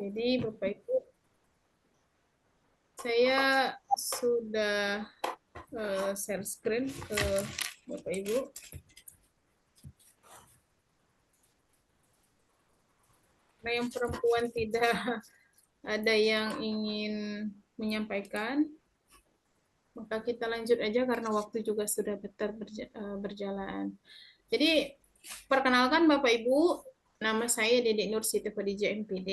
Jadi Bapak Ibu, saya sudah share screen ke Bapak Ibu. Nah, yang perempuan tidak ada yang ingin menyampaikan, maka kita lanjut aja karena waktu juga sudah berjalan. Jadi, perkenalkan Bapak Ibu, nama saya Dedek Nur Siti Khadijah MPD.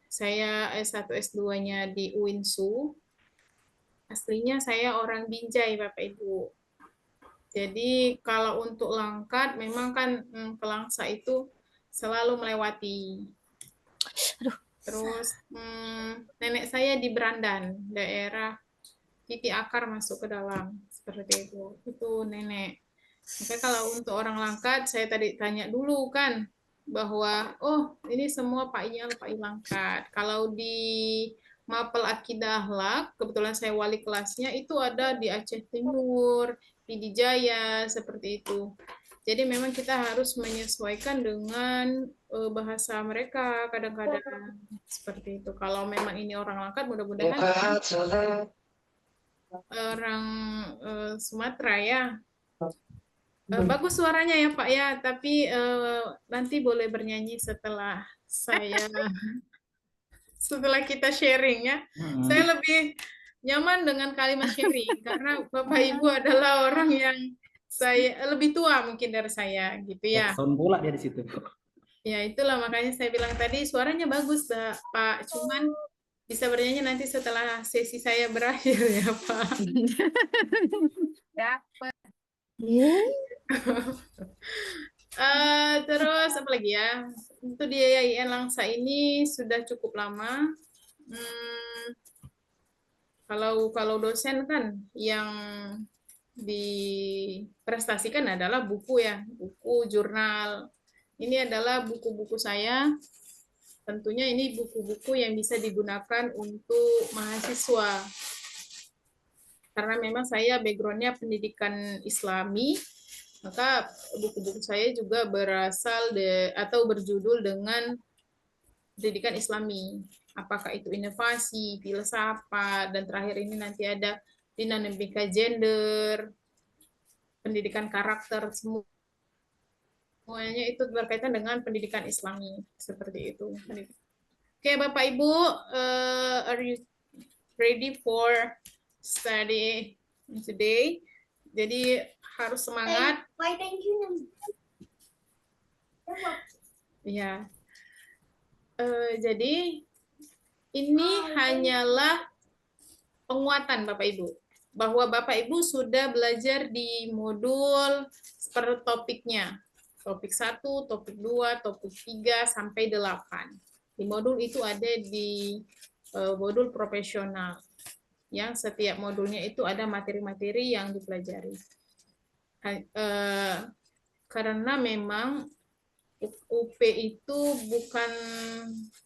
Saya S1 S2-nya di UINSU. Aslinya saya orang Binjai, Bapak Ibu. Jadi kalau untuk Langkat, memang kan ke Langsa itu selalu melewati. Terus nenek saya di Berandan, daerah Titi Akar masuk ke dalam, seperti itu. Itu nenek. Maka kalau untuk orang Langkat, saya tadi tanya dulu kan, bahwa, oh ini semua Pak Iyal, Pak Ilangkat. Kalau di Mapel Akidah Akhlak, kebetulan saya wali kelasnya, itu ada di Aceh Timur, di Jaya, seperti itu. Jadi memang kita harus menyesuaikan dengan bahasa mereka kadang-kadang seperti itu. Kalau memang ini orang Langkat, mudah-mudahan orang Sumatera ya. Bagus suaranya ya Pak ya, tapi nanti boleh bernyanyi setelah kita sharing ya. Saya lebih nyaman dengan kalimat sharing karena Bapak Ibu adalah orang yang saya lebih tua mungkin dari saya gitu ya. Sound bola dia di situ. Ya itulah makanya saya bilang tadi suaranya bagus Pak, cuman bisa bernyanyi nanti setelah sesi saya berakhir ya Pak. Terus apa lagi ya? Untuk di IAIN Langsa ini sudah cukup lama. Hmm, kalau dosen kan yang diprestasikan adalah buku ya, buku, jurnal. Ini adalah buku-buku saya. Tentunya ini buku-buku yang bisa digunakan untuk mahasiswa. Karena memang saya backgroundnya pendidikan Islami, maka buku-buku saya juga atau berjudul dengan pendidikan Islami. Apakah itu inovasi, filsafat, dan terakhir ini nanti ada dinamika gender, pendidikan karakter, semuanya itu berkaitan dengan pendidikan Islami. Seperti itu. Oke, Bapak Ibu, are you ready for study today? Jadi harus semangat. Why thank you? Ya, jadi ini hanyalah penguatan Bapak Ibu. Bahwa Bapak Ibu sudah belajar di modul per topiknya. Topik 1, topik 2, topik 3, sampai 8. Di modul itu ada di modul profesional. Yang setiap modulnya itu ada materi-materi yang dipelajari. Karena memang UP itu bukan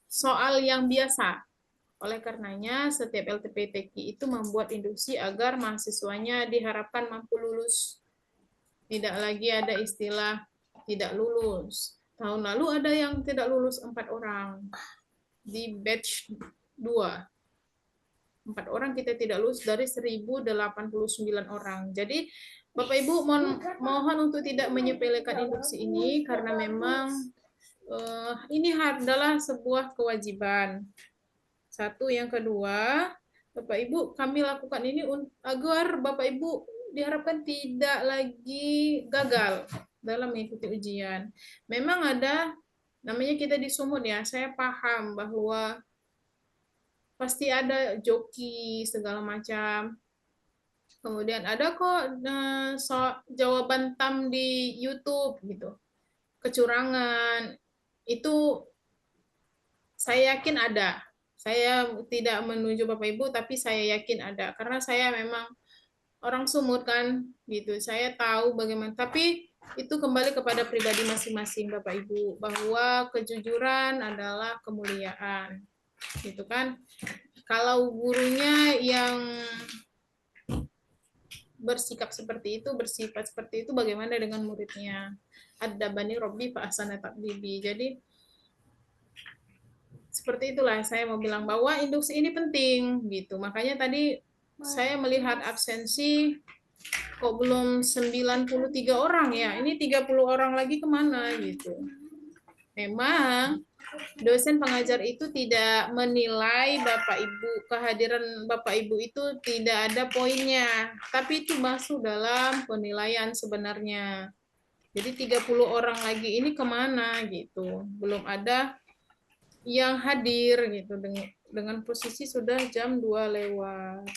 soal yang biasa. Oleh karenanya, setiap LTPTQ itu membuat induksi agar mahasiswanya diharapkan mampu lulus. Tidak lagi ada istilah tidak lulus. Tahun lalu ada yang tidak lulus 4 orang di batch 2. 4 orang kita tidak lulus dari 1089 orang. Jadi Bapak Ibu mohon untuk tidak menyepelekan induksi ini karena memang ini adalah sebuah kewajiban. Satu, yang kedua, Bapak Ibu kami lakukan ini agar Bapak Ibu diharapkan tidak lagi gagal dalam mengikuti ujian. Memang ada namanya kita di Sumut ya, saya paham bahwa pasti ada joki segala macam. Kemudian ada kok jawaban tam di YouTube gitu. Kecurangan itu saya yakin ada. Saya tidak menuju Bapak Ibu, tapi saya yakin ada. Karena saya memang orang Sumut kan, gitu. Saya tahu bagaimana. Tapi itu kembali kepada pribadi masing-masing Bapak Ibu, bahwa kejujuran adalah kemuliaan, gitu kan. Kalau gurunya yang bersikap seperti itu, bersifat seperti itu, bagaimana dengan muridnya? Ada bani Robbi fa ahsana takdibi. Jadi seperti itulah saya mau bilang bahwa induksi ini penting gitu. Makanya tadi saya melihat absensi kok belum 93 orang ya. Ini 30 orang lagi kemana gitu. Memang dosen pengajar itu tidak menilai Bapak Ibu, kehadiran Bapak Ibu itu tidak ada poinnya, tapi itu masuk dalam penilaian sebenarnya. Jadi 30 orang lagi ini kemana gitu, belum ada yang hadir gitu dengan posisi sudah jam 2 lewat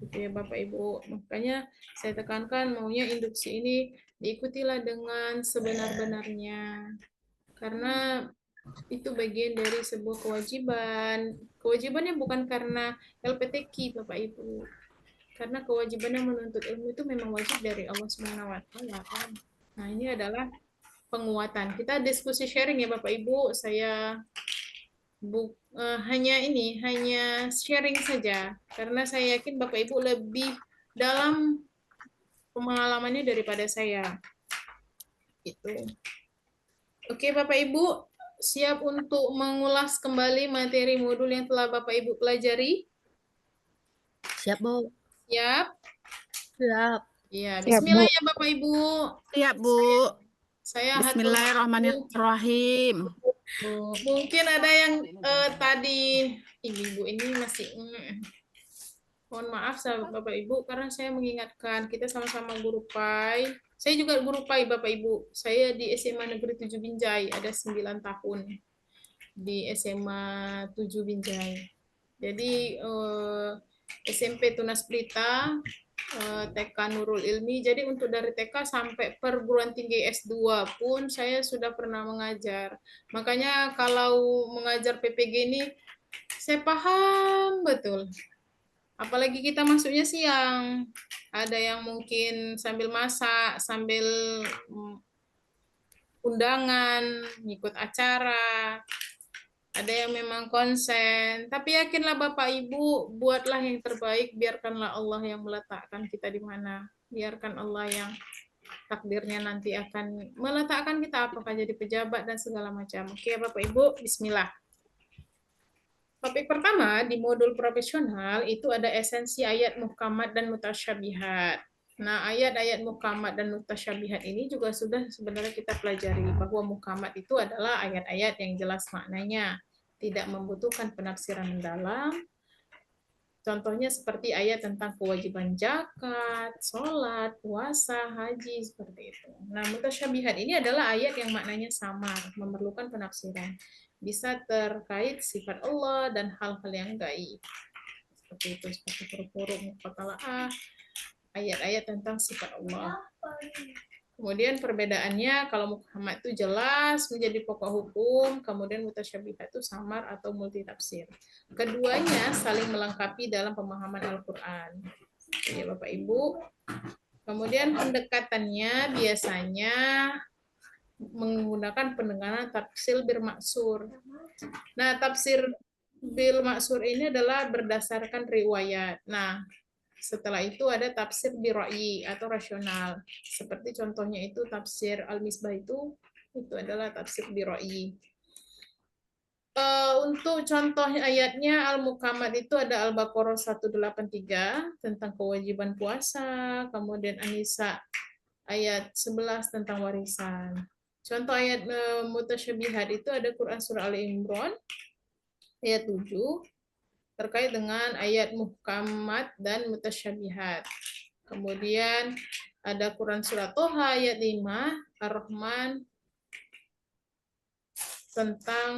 gitu ya Bapak Ibu. Makanya saya tekankan maunya induksi ini diikutilah dengan sebenar-benarnya. Karena itu bagian dari sebuah kewajiban. Kewajibannya bukan karena LPTQ Bapak Ibu. Karena kewajibannya menuntut ilmu itu memang wajib dari Allah Subhanahu wa taala kan. Nah, ini adalah penguatan. Kita diskusi sharing ya Bapak Ibu. Saya hanya sharing saja karena saya yakin Bapak Ibu lebih dalam pengalamannya daripada saya. Gitu. Oke, Bapak Ibu, siap untuk mengulas kembali materi modul yang telah Bapak Ibu pelajari? Siap, Bu. Siap? Siap. Ya, Siap, bismillah Bu. ya Bapak Ibu. Siap, Bu. Saya hatur maaf. Bismillahirrahmanirrahim. Mungkin ada yang tadi Ibu ini masih mohon maaf sahabat Bapak Ibu karena saya mengingatkan kita sama-sama guru PAI. Saya juga guru PAI Bapak Ibu. Saya di SMA Negeri 7 Binjai ada 9 tahun di SMA 7 Binjai. Jadi SMP Tunas Pelita, TK Nurul Ilmi. Jadi untuk dari TK sampai perguruan tinggi S2 pun saya sudah pernah mengajar. Makanya kalau mengajar PPG ini saya paham betul. Apalagi kita masuknya siang. Ada yang mungkin sambil masak, sambil undangan, ngikut acara. Ada yang memang konsen. Tapi yakinlah Bapak Ibu, buatlah yang terbaik. Biarkanlah Allah yang meletakkan kita di mana. Biarkan Allah yang takdirnya nanti akan meletakkan kita apakah jadi pejabat dan segala macam. Oke Bapak Ibu, bismillah. Topik pertama di modul profesional itu ada esensi ayat muhkamat dan mutasyabihat. Nah, ayat-ayat muhkamat dan mutasyabihat ini juga sudah sebenarnya kita pelajari bahwa muhkamat itu adalah ayat-ayat yang jelas maknanya, tidak membutuhkan penafsiran mendalam. Contohnya seperti ayat tentang kewajiban zakat, sholat, puasa, haji, seperti itu. Nah, mutasyabihat ini adalah ayat yang maknanya samar, memerlukan penafsiran. Bisa terkait sifat Allah dan hal-hal yang gaib. Seperti itu, seperti huruf-huruf muqatala'ah, ayat-ayat tentang sifat Allah. Kemudian perbedaannya, kalau muhkamat itu jelas menjadi pokok hukum, kemudian mutasyabihat itu samar atau multitafsir. Keduanya saling melengkapi dalam pemahaman Al-Quran. Ya Bapak Ibu. Kemudian pendekatannya biasanya menggunakan pendengaran tafsir bil maksur. Nah, tafsir bil maksur ini adalah berdasarkan riwayat. Nah, setelah itu ada tafsir bi ra'yi atau rasional. Seperti contohnya itu tafsir Al-Misbah itu adalah tafsir bi ra'yi. Untuk contoh ayatnya Al-Mukammad itu ada Al-Baqarah 183 tentang kewajiban puasa, kemudian An-Nisa ayat 11 tentang warisan. Contoh ayat mutasyabihat itu ada Quran surah Ali Imran ayat 7 terkait dengan ayat muhkamat dan mutasyabihat. Kemudian ada Quran surah Toha ayat 5 Ar-Rahman tentang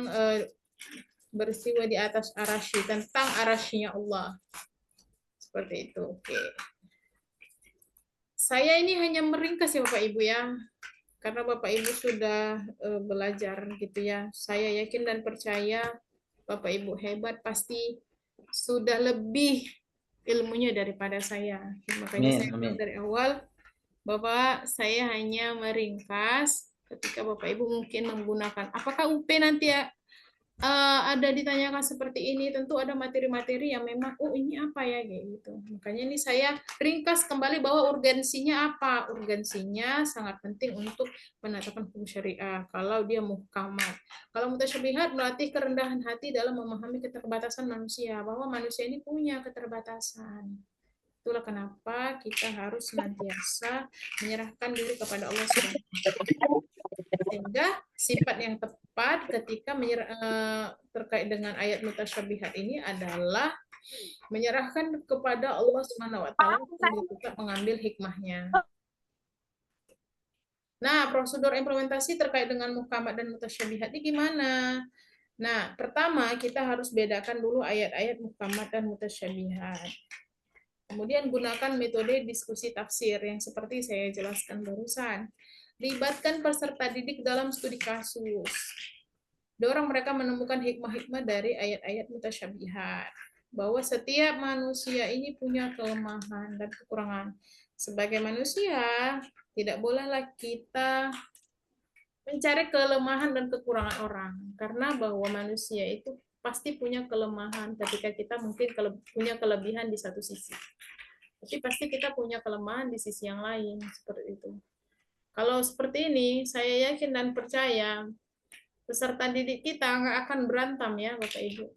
bersiwa di atas arasy, tentang arasy-nya Allah. Seperti itu. Oke. Saya ini hanya meringkas ya Bapak Ibu ya. Karena Bapak Ibu sudah belajar gitu ya. Saya yakin dan percaya Bapak Ibu hebat pasti sudah lebih ilmunya daripada saya. Makanya saya bilang dari awal bahwa saya hanya meringkas ketika Bapak Ibu mungkin menggunakan apakah UP nanti ya ada ditanyakan seperti ini, tentu ada materi-materi yang memang, oh ini apa ya, kayak gitu. Makanya ini saya ringkas kembali bahwa urgensinya apa. Urgensinya sangat penting untuk menetapkan hukum syariah. Kalau dia muhkamat. Kalau mutasyabihat melatih kerendahan hati dalam memahami keterbatasan manusia. Bahwa manusia ini punya keterbatasan. Itulah kenapa kita harus senantiasa menyerahkan diri kepada Allah Subhanahu. Sehingga sifat yang tepat ketika terkait dengan ayat mutasyabihat ini adalah menyerahkan kepada Allah Subhanahu wa taala sambil kita mengambil hikmahnya. Nah, prosedur implementasi terkait dengan muhkamat dan mutasyabihat ini gimana? Nah, pertama kita harus bedakan dulu ayat-ayat muhkamat dan mutasyabihat. Kemudian gunakan metode diskusi tafsir yang seperti saya jelaskan barusan. Libatkan peserta didik dalam studi kasus. Dorong mereka menemukan hikmah-hikmah dari ayat-ayat mutasyabihat. Bahwa setiap manusia ini punya kelemahan dan kekurangan. Sebagai manusia, tidak bolehlah kita mencari kelemahan dan kekurangan orang. Karena bahwa manusia itu pasti punya kelemahan ketika kita mungkin punya kelebihan di satu sisi. Tapi pasti kita punya kelemahan di sisi yang lain, seperti itu. Kalau seperti ini, saya yakin dan percaya peserta didik kita nggak akan berantem ya, Bapak Ibu.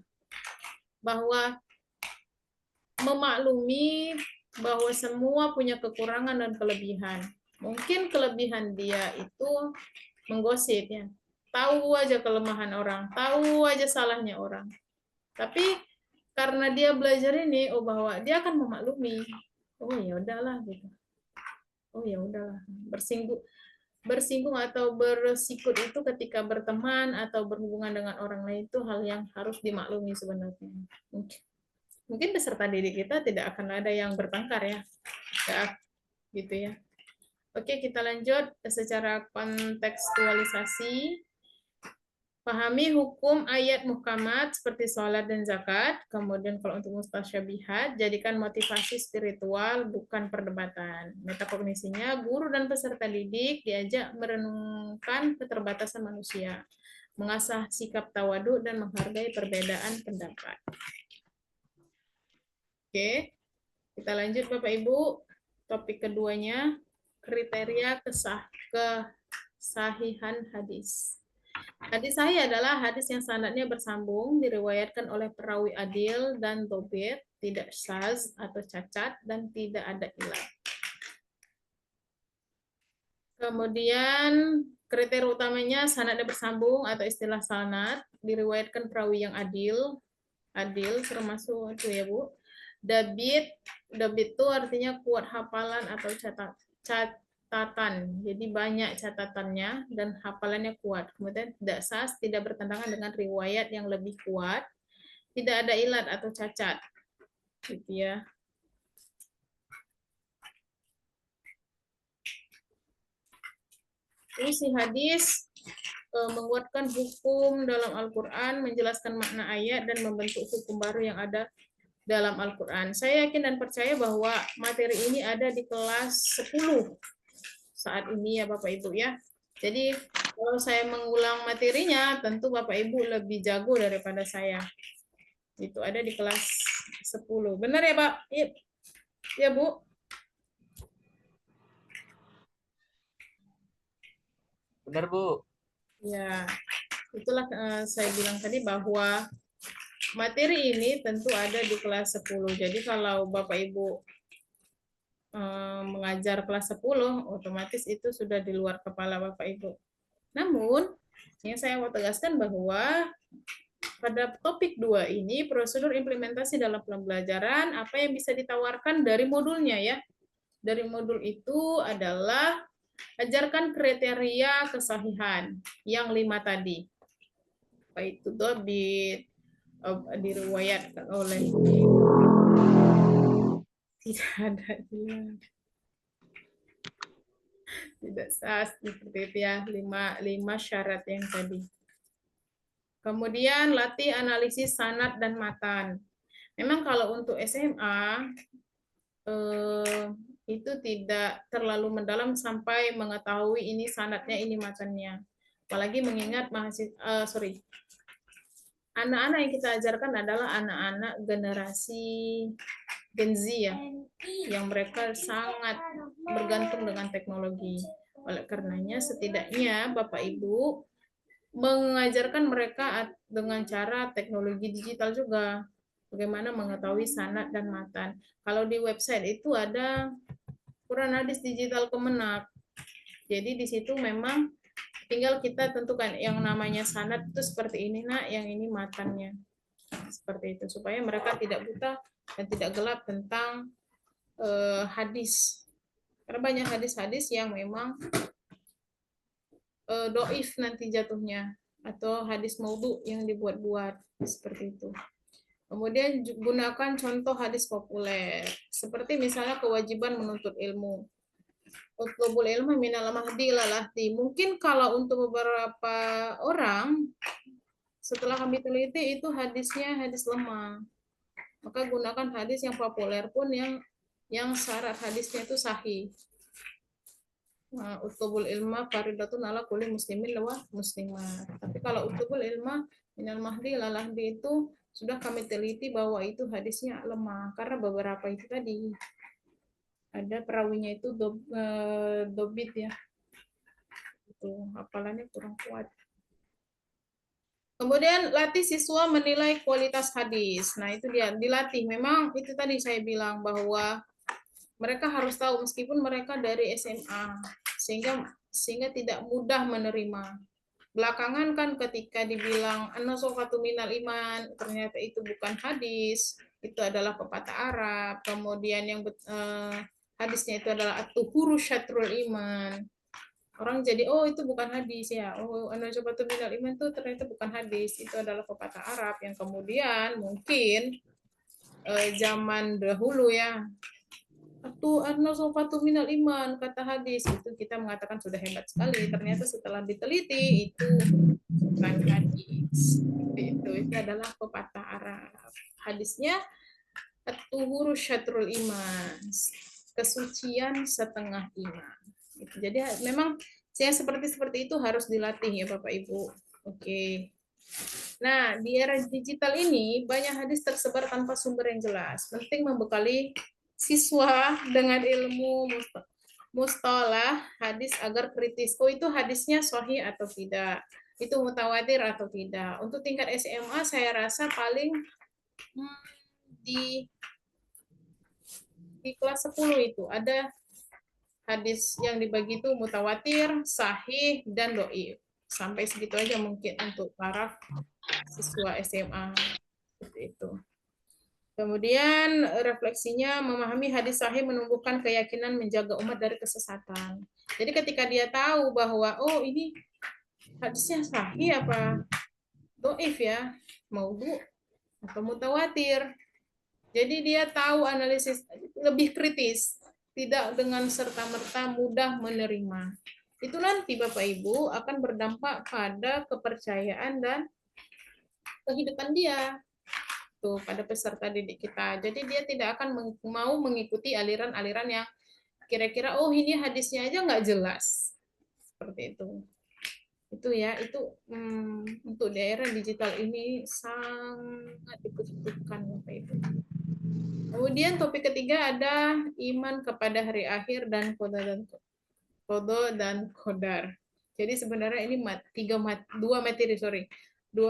Bahwa memaklumi bahwa semua punya kekurangan dan kelebihan. Mungkin kelebihan dia itu menggosip ya. Tahu aja kelemahan orang, tahu aja salahnya orang. Tapi karena dia belajar ini, oh bahwa dia akan memaklumi. Oh ya udahlah gitu. Oh ya udahlah, bersinggung atau bersikut itu ketika berteman atau berhubungan dengan orang lain itu hal yang harus dimaklumi sebenarnya. Mungkin peserta didik kita tidak akan ada yang bertengkar ya, gitu ya. Oke, kita lanjut secara kontekstualisasi. Pahami hukum ayat muhkamat seperti sholat dan zakat. Kemudian kalau untuk mustasyabihat, jadikan motivasi spiritual, bukan perdebatan. Metakognisinya, guru dan peserta didik diajak merenungkan keterbatasan manusia, mengasah sikap tawadu dan menghargai perbedaan pendapat. Oke, kita lanjut Bapak Ibu. Topik keduanya, kriteria kesahihan hadis. Hadis sahih adalah hadis yang sanadnya bersambung, diriwayatkan oleh perawi adil dan dobit, tidak syaz atau cacat, dan tidak ada ilat. Kemudian kriteria utamanya sanadnya bersambung atau istilah sanad, diriwayatkan perawi yang adil termasuk itu ya Bu. Dabit itu artinya kuat hafalan atau catatan. Jadi banyak catatannya dan hafalannya kuat. Kemudian tidak sahih, tidak bertentangan dengan riwayat yang lebih kuat. Tidak ada ilat atau cacat. Gitu ya. Isi hadis menguatkan hukum dalam Al-Quran, menjelaskan makna ayat, dan membentuk hukum baru yang ada dalam Al-Quran. Saya yakin dan percaya bahwa materi ini ada di kelas 10 saat ini ya Bapak Ibu ya. Jadi kalau saya mengulang materinya, tentu Bapak Ibu lebih jago daripada saya. Itu ada di kelas 10. Benar ya Pak? Ya Bu? Benar Bu. Ya, itulah saya bilang tadi bahwa materi ini tentu ada di kelas 10. Jadi kalau Bapak Ibu mengajar kelas 10, otomatis itu sudah di luar kepala Bapak Ibu. Namun, yang saya mau tegaskan bahwa pada topik 2 ini, prosedur implementasi dalam pembelajaran, apa yang bisa ditawarkan dari modulnya ya. Dari modul itu adalah ajarkan kriteria kesahihan yang 5 tadi. Baik itu diriwayatkan oleh tidak ada tidak sah seperti itu ya, 5 syarat yang tadi. Kemudian latih analisis sanad dan matan. Memang kalau untuk SMA itu tidak terlalu mendalam sampai mengetahui ini sanadnya, ini matannya. Apalagi mengingat anak-anak yang kita ajarkan adalah anak-anak generasi Gen Z ya, yang mereka sangat bergantung dengan teknologi. Oleh karenanya setidaknya Bapak Ibu mengajarkan mereka dengan cara teknologi digital juga. Bagaimana mengetahui sanad dan matan. Kalau di website itu ada Quran hadis digital Kemenak. Jadi di situ memang tinggal kita tentukan yang namanya sanad itu seperti ini nak, yang ini matannya. Seperti itu supaya mereka tidak buta dan tidak gelap tentang hadis. Karena banyak hadis-hadis yang memang doif nanti jatuhnya atau hadis maudhu yang dibuat-buat seperti itu. Kemudian gunakan contoh hadis populer seperti misalnya kewajiban menuntut ilmu. Utlubul ilmu minal mahdi lalahdi. Mungkin kalau untuk beberapa orang setelah kami teliti itu hadisnya hadis lemah. Maka gunakan hadis yang populer pun yang syarat hadisnya itu sahih. Utlubul ilma faridatun ala kulli muslimin wa muslimat. Tapi kalau utlubul ilma minal mahdi lalahdi itu sudah kami teliti bahwa itu hadisnya lemah karena beberapa itu tadi ada perawinya itu dobit ya, itu hafalannya kurang kuat. Kemudian latih siswa menilai kualitas hadis. Nah itu dia dilatih. Memang itu tadi saya bilang bahwa mereka harus tahu meskipun mereka dari SMA sehingga tidak mudah menerima. Belakangan kan ketika dibilang an-nasofatu minal iman, ternyata itu bukan hadis, itu adalah pepatah Arab. Kemudian yang hadisnya itu adalah at-tuhuru syatrul iman. Orang jadi oh itu bukan hadis ya. Oh an-nasofatu minal iman itu ternyata bukan hadis, itu adalah pepatah Arab yang kemudian mungkin zaman dahulu ya. An-nasofatu minal iman kata hadis itu kita mengatakan sudah hebat sekali. Ternyata setelah diteliti itu bukan hadis. Itu adalah pepatah Arab. Hadisnya at-tuhuru syatrul iman. Kesucian setengah iman. Jadi memang yang seperti itu harus dilatih ya Bapak Ibu. Oke. Nah, di era digital ini banyak hadis tersebar tanpa sumber yang jelas. Penting membekali siswa dengan ilmu mustalah hadis agar kritis. Oh, itu hadisnya sahih atau tidak? Itu mutawatir atau tidak? Untuk tingkat SMA saya rasa paling di kelas 10 itu ada hadis yang dibagi itu mutawatir, sahih, dan doif. Sampai segitu aja mungkin untuk para siswa SMA. Seperti itu. Kemudian refleksinya memahami hadis sahih menumbuhkan keyakinan menjaga umat dari kesesatan. Jadi ketika dia tahu bahwa oh ini hadisnya sahih apa doif ya, maudhu atau mutawatir. Jadi dia tahu analisis lebih kritis, tidak dengan serta-merta mudah menerima. Itu nanti Bapak Ibu akan berdampak pada kepercayaan dan kehidupan dia. Pada peserta didik kita. Jadi dia tidak akan mau mengikuti aliran-aliran yang kira-kira oh ini hadisnya aja nggak jelas. Seperti itu. Itu ya, itu untuk daerah digital ini sangat dibutuhkan Bapak Ibu. Kemudian topik ketiga ada iman kepada hari akhir dan qada dan qadar. Jadi sebenarnya ini dua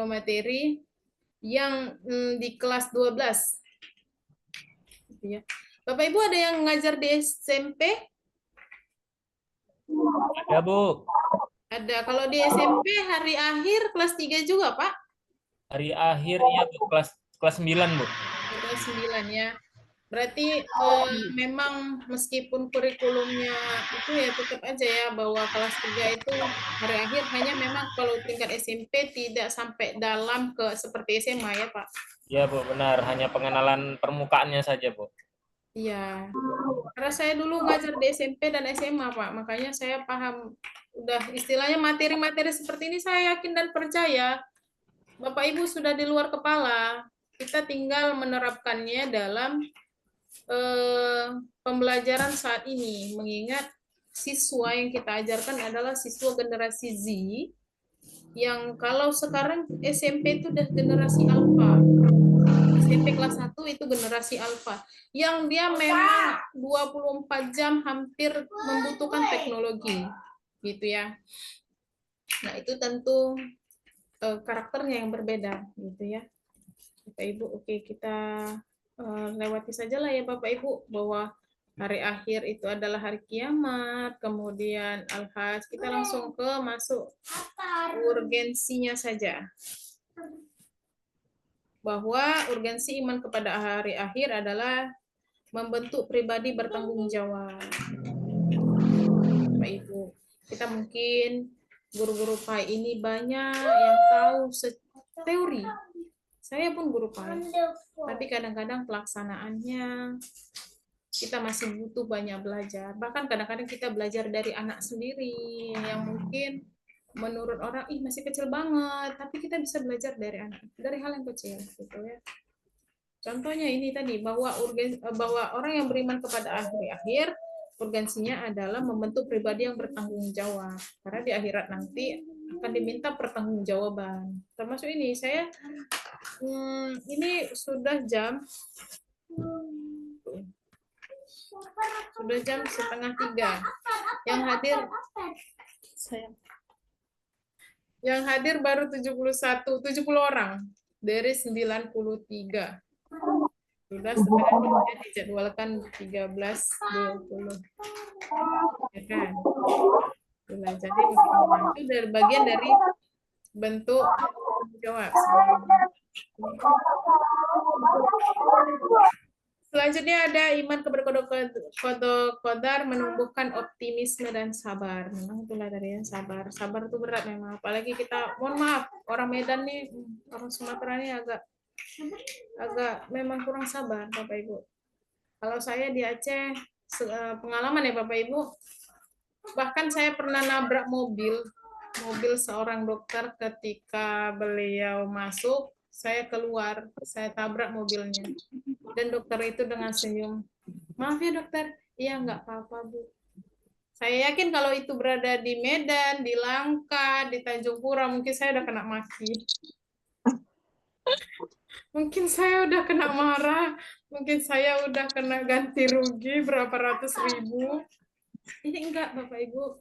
materi yang di kelas 12. Bapak Ibu ada yang ngajar di SMP? Ada, Bu. Ada. Kalau di SMP hari akhir kelas 3 juga, Pak? Hari akhir ya, Bu. Kelas 9, Bu. Kelas 9 ya. Berarti memang meskipun kurikulumnya itu ya tetap aja ya bahwa kelas 3 itu hari akhir hanya memang kalau tingkat SMP tidak sampai dalam ke seperti SMA ya Pak? Iya Bu, benar. Hanya pengenalan permukaannya saja Bu. Iya, karena saya dulu ngajar di SMP dan SMA Pak, makanya saya paham udah istilahnya materi-materi seperti ini saya yakin dan percaya Bapak Ibu sudah di luar kepala, kita tinggal menerapkannya dalam pembelajaran saat ini, mengingat siswa yang kita ajarkan adalah siswa generasi Z Yang kalau sekarang SMP itu udah generasi alfa. SMP kelas 1 itu generasi alfa. Yang dia memang 24 jam hampir membutuhkan teknologi. Gitu ya. Nah, itu tentu karakternya yang berbeda gitu ya. Bapak Ibu, oke, kita lewati saja lah ya Bapak Ibu, bahwa hari akhir itu adalah hari kiamat, kemudian Al-Hajj. Kita langsung masuk urgensinya saja. Bahwa urgensi iman kepada hari akhir adalah membentuk pribadi bertanggung jawab. Bapak Ibu, kita mungkin guru-guru PAI ini banyak yang tahu teori. Saya pun guru PAI, tapi kadang-kadang pelaksanaannya kita masih butuh banyak belajar. Bahkan kadang-kadang kita belajar dari anak sendiri yang mungkin menurut orang masih kecil banget, tapi kita bisa belajar dari anak, dari hal yang kecil gitu ya. Contohnya ini tadi, bahwa orang yang beriman kepada hari akhir, urgensinya adalah membentuk pribadi yang bertanggung jawab. Karena di akhirat nanti akan diminta pertanggungjawaban. Termasuk ini, saya ini sudah jam 2:30. Yang hadir baru 70 orang dari 93. Sudah setengah 3 dijadwalkan 13:20. Ya kan? Jadi itu dari bagian dari bentuk jawab. Selanjutnya ada iman kepada qadar menumbuhkan optimisme dan sabar. Memang itulah dari yang sabar. Sabar itu berat memang. Apalagi kita, mohon maaf, orang Medan nih, orang Sumatera nih agak memang kurang sabar, Bapak Ibu. Kalau saya di Aceh, pengalaman ya Bapak Ibu, bahkan saya pernah nabrak mobil seorang dokter ketika beliau masuk, saya keluar, saya tabrak mobilnya. Dan dokter itu dengan senyum, maaf ya dokter, iya nggak apa-apa Bu. Saya yakin kalau itu berada di Medan, di Langka, di Tanjung Pura, mungkin saya udah kena maki. Mungkin saya udah kena marah, mungkin saya udah kena ganti rugi berapa ratus ribu. Ini enggak Bapak Ibu.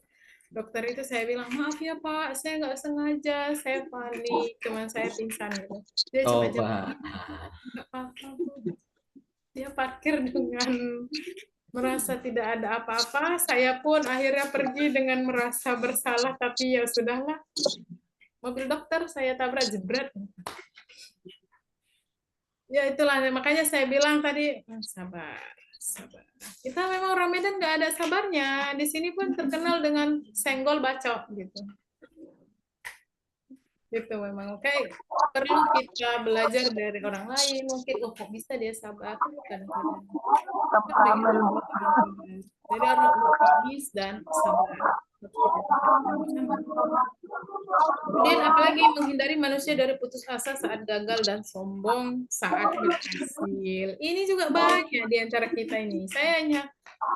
Dokter itu saya bilang, maaf ya Pak, saya nggak sengaja, saya panik, cuman saya pingsan gitu. Dia cuma jawab, nggak apa-apa Bu. Dia parkir dengan merasa tidak ada apa-apa. Saya pun akhirnya pergi dengan merasa bersalah, tapi ya sudahlah. Mobil dokter saya tabrak, jebret. Ya itulah, makanya saya bilang tadi, sabar. Kita memang orang Medan nggak ada sabarnya. Di sini pun terkenal dengan senggol bacok gitu. Gitu memang. Oke, perlu kita belajar dari orang lain. Mungkin kok bisa dia sabar kadang-kadang. Jadi harus optimis dan sabar. Kemudian apalagi menghindari manusia dari putus asa saat gagal dan sombong saat berhasil. Ini juga banyak di antara kita ini. Saya hanya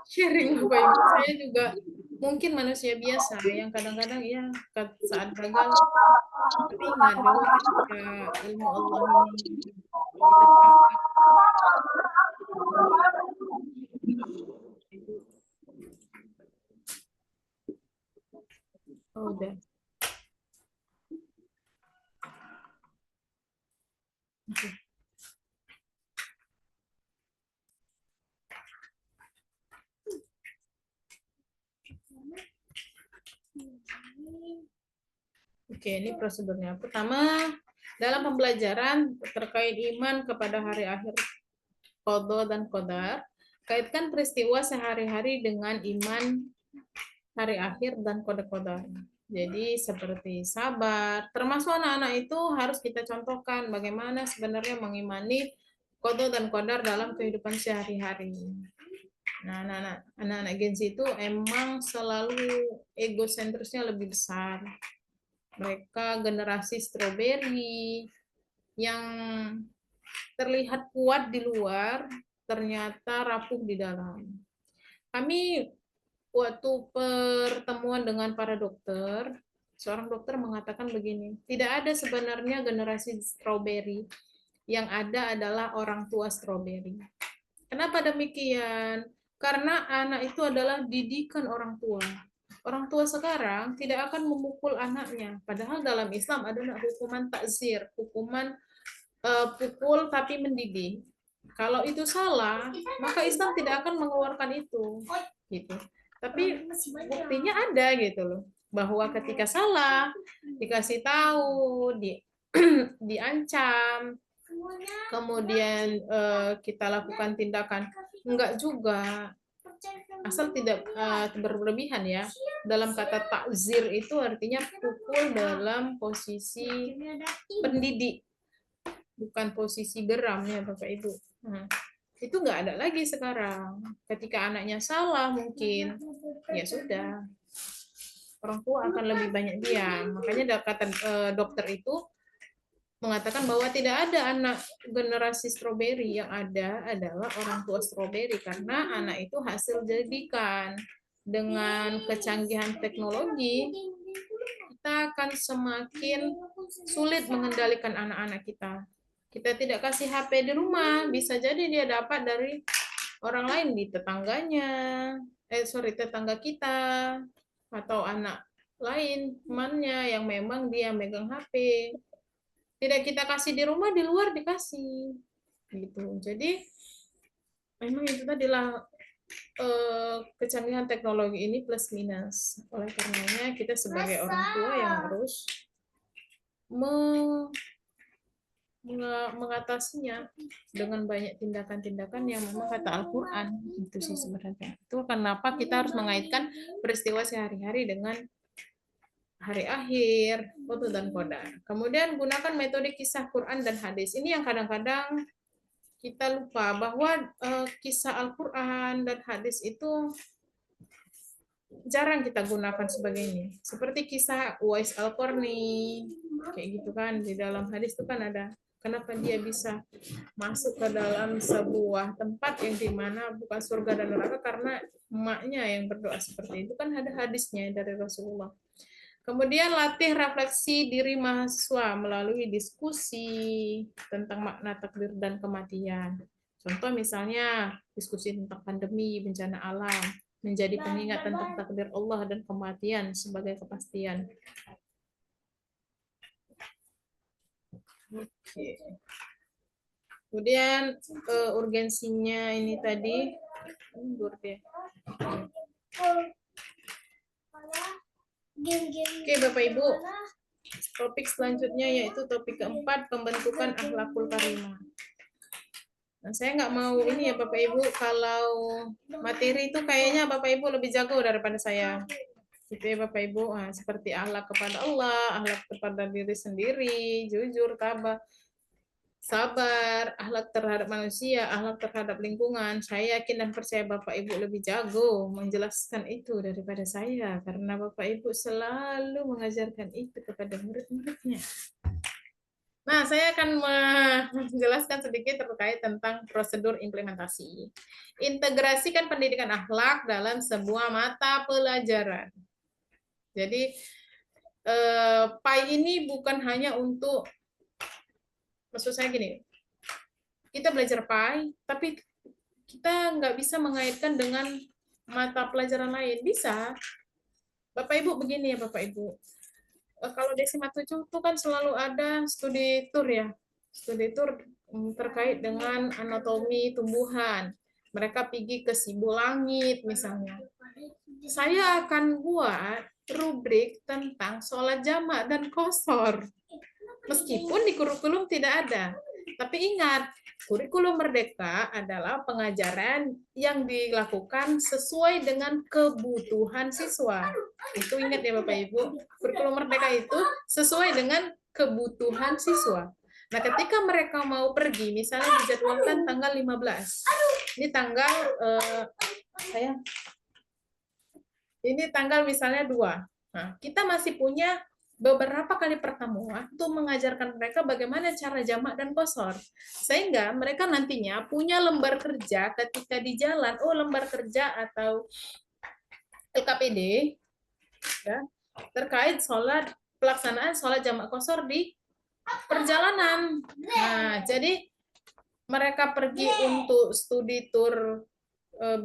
sharing Bapak Ibu. Saya juga mungkin manusia biasa yang kadang-kadang ya saat gagal ingat bahwa ketika ilmu Allah ini udah. Oke, ini prosedurnya. Pertama, dalam pembelajaran terkait iman kepada hari akhir qada dan qadar, kaitkan peristiwa sehari-hari dengan iman hari akhir dan qada-qadar. Jadi seperti sabar, termasuk anak-anak itu harus kita contohkan bagaimana sebenarnya mengimani qada dan qadar dalam kehidupan sehari-hari. Nah, anak-anak Gen Z itu emang selalu egosentrisnya lebih besar. Mereka generasi stroberi yang terlihat kuat di luar, ternyata rapuh di dalam. Kami waktu pertemuan dengan para dokter, seorang dokter mengatakan begini, tidak ada sebenarnya generasi strawberry, yang ada adalah orang tua strawberry. Kenapa demikian? Karena anak itu adalah didikan orang tua. Orang tua sekarang tidak akan memukul anaknya, padahal dalam Islam ada hukuman takzir, hukuman pukul tapi mendidik. Kalau itu salah, maka Islam tidak akan mengeluarkan itu, gitu. Tapi buktinya ada gitu loh, bahwa ketika salah dikasih tahu, diancam, kemudian kita lakukan tindakan, enggak juga, asal tidak berlebihan ya. Dalam kata takzir itu artinya pukul dalam posisi pendidik, bukan posisi geram ya Bapak Ibu. Nah, itu nggak ada lagi sekarang. Ketika anaknya salah mungkin, ya sudah, orang tua akan lebih banyak diam. Makanya kata dokter itu mengatakan bahwa tidak ada anak generasi strawberry, yang ada adalah orang tua strawberry, karena anak itu hasil didikan. Dengan kecanggihan teknologi, kita akan semakin sulit mengendalikan anak-anak kita. Kita tidak kasih HP di rumah, bisa jadi dia dapat dari orang lain di tetangganya, tetangga kita, atau anak lain, temannya yang memang dia megang HP. Tidak kita kasih di rumah, di luar dikasih. Gitu. Jadi, memang itu tadilah kecanggihan teknologi ini plus minus. Oleh karenanya, kita sebagai orang tua yang harus mengatasinya dengan banyak tindakan-tindakan yang memang kata Al-Quran. Itu sih sebenarnya. Itu kenapa kita harus mengaitkan peristiwa sehari-hari dengan hari akhir, foto dan qadar. Kemudian gunakan metode kisah Quran dan hadis. Ini yang kadang-kadang kita lupa, bahwa kisah Al-Quran dan hadis itu jarang kita gunakan sebagai ini. Seperti kisah Uwais Al-Qarni, kayak gitu kan, di dalam hadis itu kan ada kenapa dia bisa masuk ke dalam sebuah tempat yang dimana bukan surga dan neraka, karena emaknya yang berdoa seperti itu, kan ada hadisnya dari Rasulullah. Kemudian latih refleksi diri mahasiswa melalui diskusi tentang makna takdir dan kematian. Contoh misalnya diskusi tentang pandemi, bencana alam, menjadi pengingat tentang takdir Allah dan kematian sebagai kepastian. Oke. Kemudian urgensinya ini tadi, mundur deh. Oke Bapak Ibu, topik selanjutnya yaitu topik keempat, pembentukan akhlakul karimah. Nah, saya nggak mau ini ya Bapak Ibu, kalau materi itu kayaknya Bapak Ibu lebih jago daripada saya. Gitu ya Bapak Ibu, nah, seperti akhlak kepada Allah, akhlak kepada diri sendiri, jujur, tabah, sabar, akhlak terhadap manusia, akhlak terhadap lingkungan. Saya yakin dan percaya Bapak Ibu lebih jago menjelaskan itu daripada saya, karena Bapak Ibu selalu mengajarkan itu kepada murid-muridnya. Nah, saya akan menjelaskan sedikit terkait tentang prosedur implementasi. Integrasikan pendidikan akhlak dalam sebuah mata pelajaran. Jadi, PAI ini bukan hanya untuk, maksud saya gini, kita belajar PAI, tapi kita nggak bisa mengaitkan dengan mata pelajaran lain. Bisa. Bapak Ibu begini ya Bapak Ibu. Kalau Desima 7 itu kan selalu ada studi tour ya. Studi tour terkait dengan anatomi tumbuhan. Mereka pergi ke Sibulangit misalnya. Saya akan buat rubrik tentang sholat jamak dan qashar. Meskipun di kurikulum tidak ada. Tapi ingat, kurikulum Merdeka adalah pengajaran yang dilakukan sesuai dengan kebutuhan siswa. Itu ingat ya Bapak Ibu, kurikulum Merdeka itu sesuai dengan kebutuhan siswa. Nah, ketika mereka mau pergi, misalnya dijadwalkan tanggal 15. Ini tanggal ini tanggal misalnya 2. Nah, kita masih punya beberapa kali pertemuan untuk mengajarkan mereka bagaimana cara jamak dan qashar. Sehingga mereka nantinya punya lembar kerja ketika di jalan, lembar kerja atau LKPD, ya, terkait pelaksanaan sholat jamak qashar di perjalanan. Nah, jadi mereka pergi untuk studi tur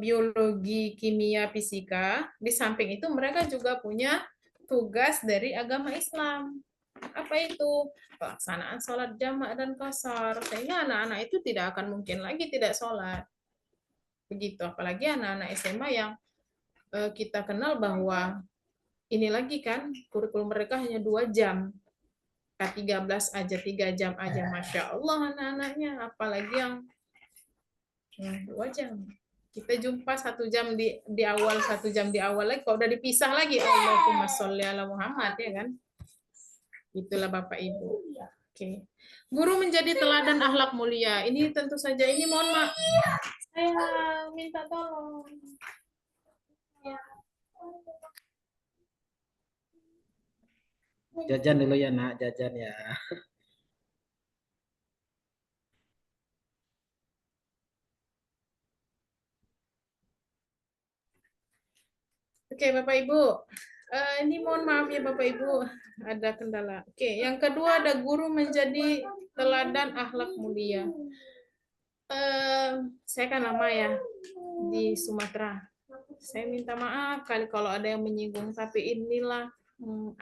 biologi, kimia, fisika. Di samping itu mereka juga punya tugas dari agama Islam. Apa itu? Pelaksanaan sholat jamak dan qashar. Sehingga anak-anak itu tidak akan mungkin lagi tidak sholat. Begitu. Apalagi anak-anak SMA yang kita kenal bahwa ini lagi kan kurikulum mereka hanya 2 jam. K13 aja 3 jam aja, Masya Allah anak-anaknya, apalagi yang 2 jam. Kita jumpa 1 jam di awal, 1 jam di awal lagi, kalau udah dipisah lagi, Allahumma sholli ala Muhammad, ya kan? Itulah Bapak Ibu. Oke. Guru menjadi teladan akhlak mulia. Ini tentu saja, ini mohon maaf. Saya minta tolong. Ya. Jajan dulu ya nak, jajan ya. Oke, Bapak Ibu. Ini mohon maaf ya Bapak Ibu, ada kendala. Oke, yang kedua ada guru menjadi teladan akhlak mulia. Saya kan lama ya di Sumatera. Saya minta maaf kali kalau ada yang menyinggung, tapi inilah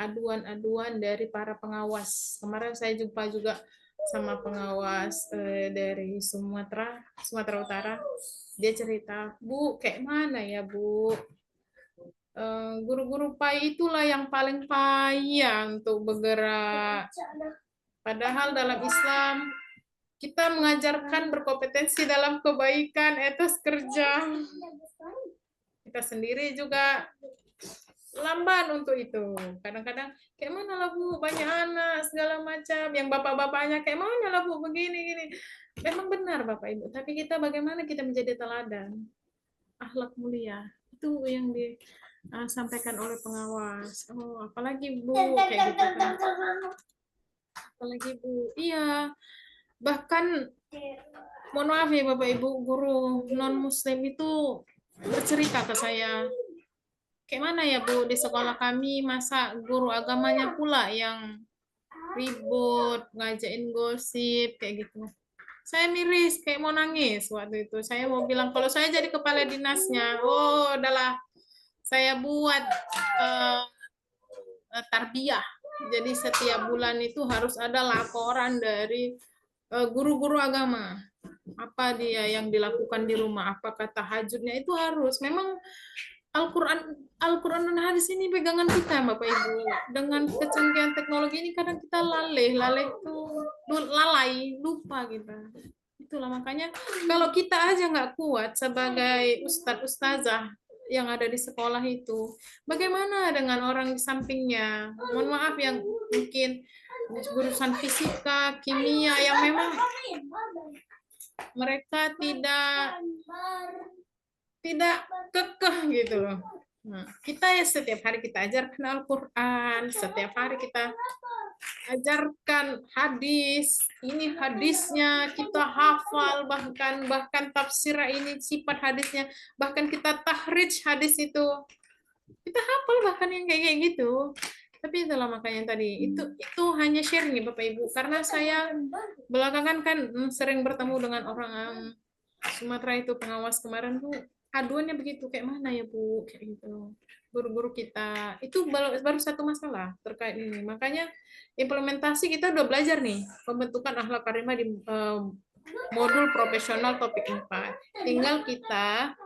aduan-aduan dari para pengawas. Kemarin saya jumpa juga sama pengawas dari Sumatera Utara. Dia cerita, Bu, kayak mana ya Bu? Guru-guru PAI itulah yang paling payah untuk bergerak. Padahal dalam Islam kita mengajarkan berkompetensi dalam kebaikan, etos kerja. Kita sendiri juga lamban untuk itu. Kadang-kadang kayak mana lah Bu, banyak anak segala macam. Yang bapak-bapaknya kayak mana lah Bu, begini-gini. Memang benar Bapak Ibu. Tapi kita bagaimana kita menjadi teladan akhlak mulia. Itu yang disampaikan oleh pengawas. Oh, apalagi Bu kayak gitu kan. Apalagi Bu. Iya. Bahkan mohon maaf ya Bapak Ibu, guru non muslim itu bercerita ke saya. Kayak mana ya Bu, di sekolah kami masa guru agamanya pula yang ribut, ngajain gosip kayak gitu. Saya miris, kayak mau nangis waktu itu. Saya mau bilang kalau saya jadi kepala dinasnya, oh udahlah saya buat tarbiyah. Jadi setiap bulan itu harus ada laporan dari guru-guru agama. Apa dia yang dilakukan di rumah, apakah tahajudnya itu harus. Memang Al-Quran dan hadis ini pegangan kita Bapak Ibu. Dengan kecanggihan teknologi ini kadang kita lalai lupa kita. Itulah makanya kalau kita aja nggak kuat sebagai ustadz-ustazah yang ada di sekolah itu, bagaimana dengan orang di sampingnya? Mohon maaf yang mungkin jurusan fisika, kimia yang memang mereka tidak kekeh gitu loh. Nah, kita ya setiap hari kita ajarkan Al-Quran, setiap hari kita ajarkan hadis, ini hadisnya kita hafal, bahkan tafsir ini sifat hadisnya, bahkan kita tahrij hadis itu kita hafal bahkan yang kayak gitu. Tapi itulah makanya tadi itu hanya sharing ya Bapak Ibu, karena saya belakangan kan sering bertemu dengan orang Sumatera itu pengawas kemarin tuh aduannya begitu, kayak mana ya Bu, kayak gitu. Guru-guru kita itu baru satu masalah terkait ini. Makanya implementasi kita udah belajar nih pembentukan akhlak karimah di modul profesional topik 4. Tinggal kita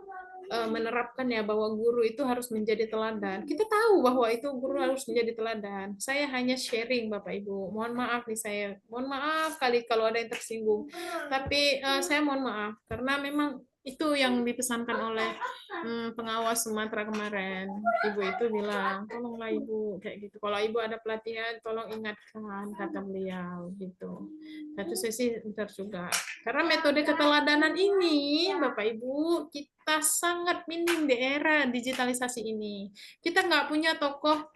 menerapkan ya bahwa guru itu harus menjadi teladan. Kita tahu bahwa itu guru harus menjadi teladan. Saya hanya sharing Bapak Ibu. Mohon maaf nih saya. Mohon maaf kali kalau ada yang tersinggung. Tapi saya mohon maaf karena memang itu yang dipesankan oleh pengawas Sumatera kemarin. Ibu itu bilang, tolonglah Ibu kayak gitu. Kalau Ibu ada pelatihan, tolong ingatkan kata beliau gitu. Satu sesi bentar juga. Karena metode keteladanan ini, Bapak Ibu, kita sangat minim di era digitalisasi ini. Kita nggak punya tokoh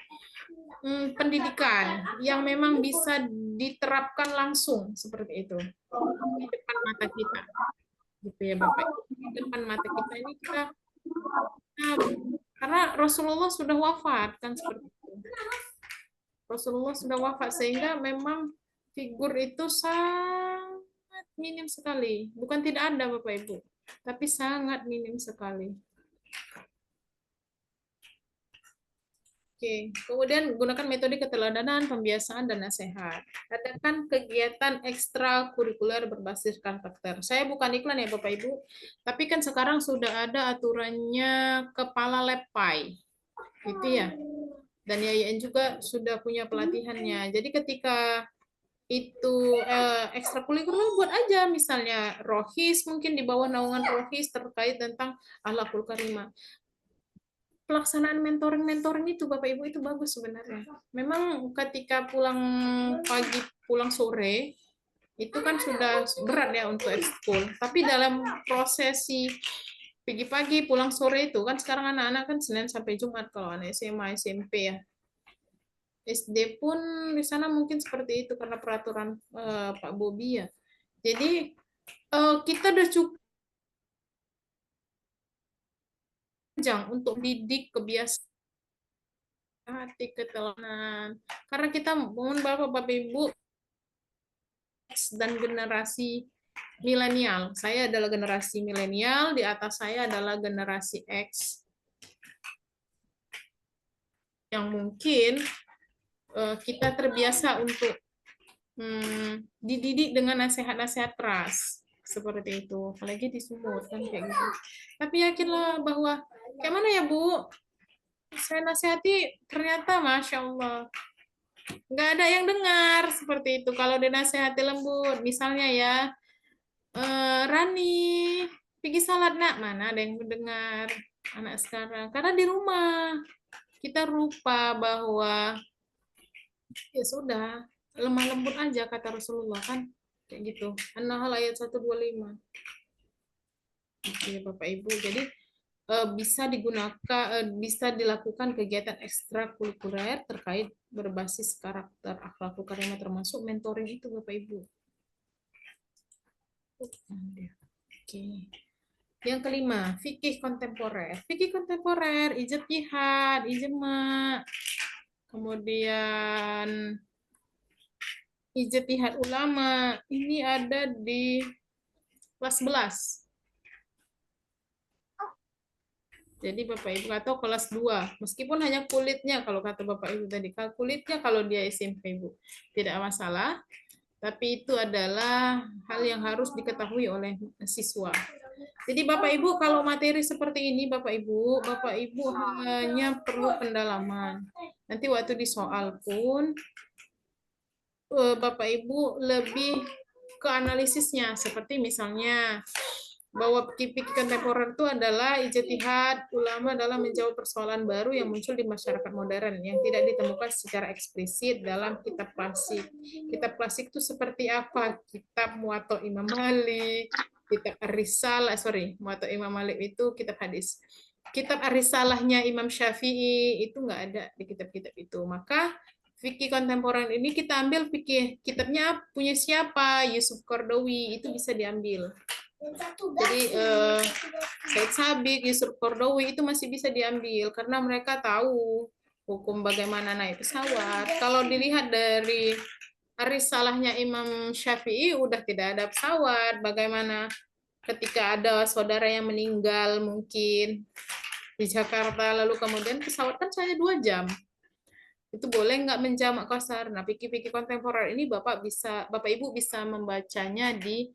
pendidikan yang memang bisa diterapkan langsung seperti itu di depan mata kita. Gitu ya Bapak. Di depan mata kita ini kita karena Rasulullah sudah wafat kan seperti itu. Rasulullah sudah wafat sehingga memang figur itu sangat minim sekali. Bukan tidak ada Bapak Ibu, tapi sangat minim sekali. Oke, kemudian gunakan metode keteladanan, pembiasaan, dan nasihat. Adakan kegiatan ekstrakurikuler berbasis karakter. Saya bukan iklan ya Bapak Ibu, tapi kan sekarang sudah ada aturannya kepala LEPAI, gitu ya. Dan YAIN juga sudah punya pelatihannya. Jadi ketika itu ekstrakurikuler buat aja, misalnya Rohis, mungkin di bawah naungan Rohis terkait tentang akhlakul karimah. Pelaksanaan mentoring itu Bapak Ibu itu bagus sebenarnya. Memang ketika pulang pagi, pulang sore itu kan sudah berat ya untuk ekskul. Tapi dalam prosesi pagi-pagi pulang sore itu kan sekarang anak-anak kan Senin sampai Jumat kalau anak SMA, SMP ya. SD pun di sana mungkin seperti itu karena peraturan Pak Bobi ya. Jadi kita udah cukup panjang untuk didik kebiasaan hati ketelanan. Karena kita mohon Bapak Ibu dan generasi milenial. Saya adalah generasi milenial, di atas saya adalah generasi X. Yang mungkin kita terbiasa untuk dididik dengan nasihat-nasihat keras. Seperti itu. Apalagi di Sumut kan kayak gitu. Tapi yakinlah bahwa kayak mana ya Bu? Saya nasihati ternyata Masya Allah nggak ada yang dengar seperti itu. Kalau dinasehati lembut, misalnya ya, Rani, pergi salat nak, mana ada yang mendengar anak sekarang? Karena di rumah kita lupa bahwa ya sudah lemah lembut aja kata Rasulullah kan, kayak gitu. An-Nahl ayat 125. Oke, Bapak Ibu. Jadi bisa digunakan, bisa dilakukan kegiatan ekstrakurikuler terkait berbasis karakter akhlakul karimah termasuk mentoring itu Bapak Ibu. Oke. Yang kelima, fikih kontemporer. Fikih kontemporer, ijtihad, ijma, kemudian ijtihad ulama. Ini ada di kelas 11. Jadi Bapak Ibu atau kelas 2, meskipun hanya kulitnya kalau kata Bapak Ibu tadi, kalau kulitnya kalau dia SMP Ibu tidak masalah, tapi itu adalah hal yang harus diketahui oleh siswa. Jadi Bapak Ibu kalau materi seperti ini Bapak Ibu hanya perlu pendalaman. Nanti waktu di soal pun Bapak Ibu lebih ke analisisnya, seperti misalnya bahwa fikih kontemporer itu adalah ijtihad ulama dalam menjawab persoalan baru yang muncul di masyarakat modern yang tidak ditemukan secara eksplisit dalam kitab klasik. Kitab klasik itu seperti apa? Kitab Muwatta Imam Malik, kitab Ar-Risalah, Muwatta Imam Malik itu kitab hadis. Kitab Ar-Risalahnya Imam Syafi'i itu nggak ada di kitab-kitab itu. Maka fikih kontemporer ini kita ambil fikih kitabnya punya siapa? Yusuf Qaradawi, itu bisa diambil. Jadi Said Sabiq, Yusuf Qaradawi itu masih bisa diambil karena mereka tahu hukum bagaimana naik pesawat. Kalau dilihat dari Ar-Risalahnya Imam Syafi'i udah tidak ada pesawat. Bagaimana ketika ada saudara yang meninggal mungkin di Jakarta lalu kemudian pesawat kan saya 2 jam. Itu boleh nggak menjamak qasar. Nah, fikih-fikih kontemporer ini Bapak Ibu bisa membacanya di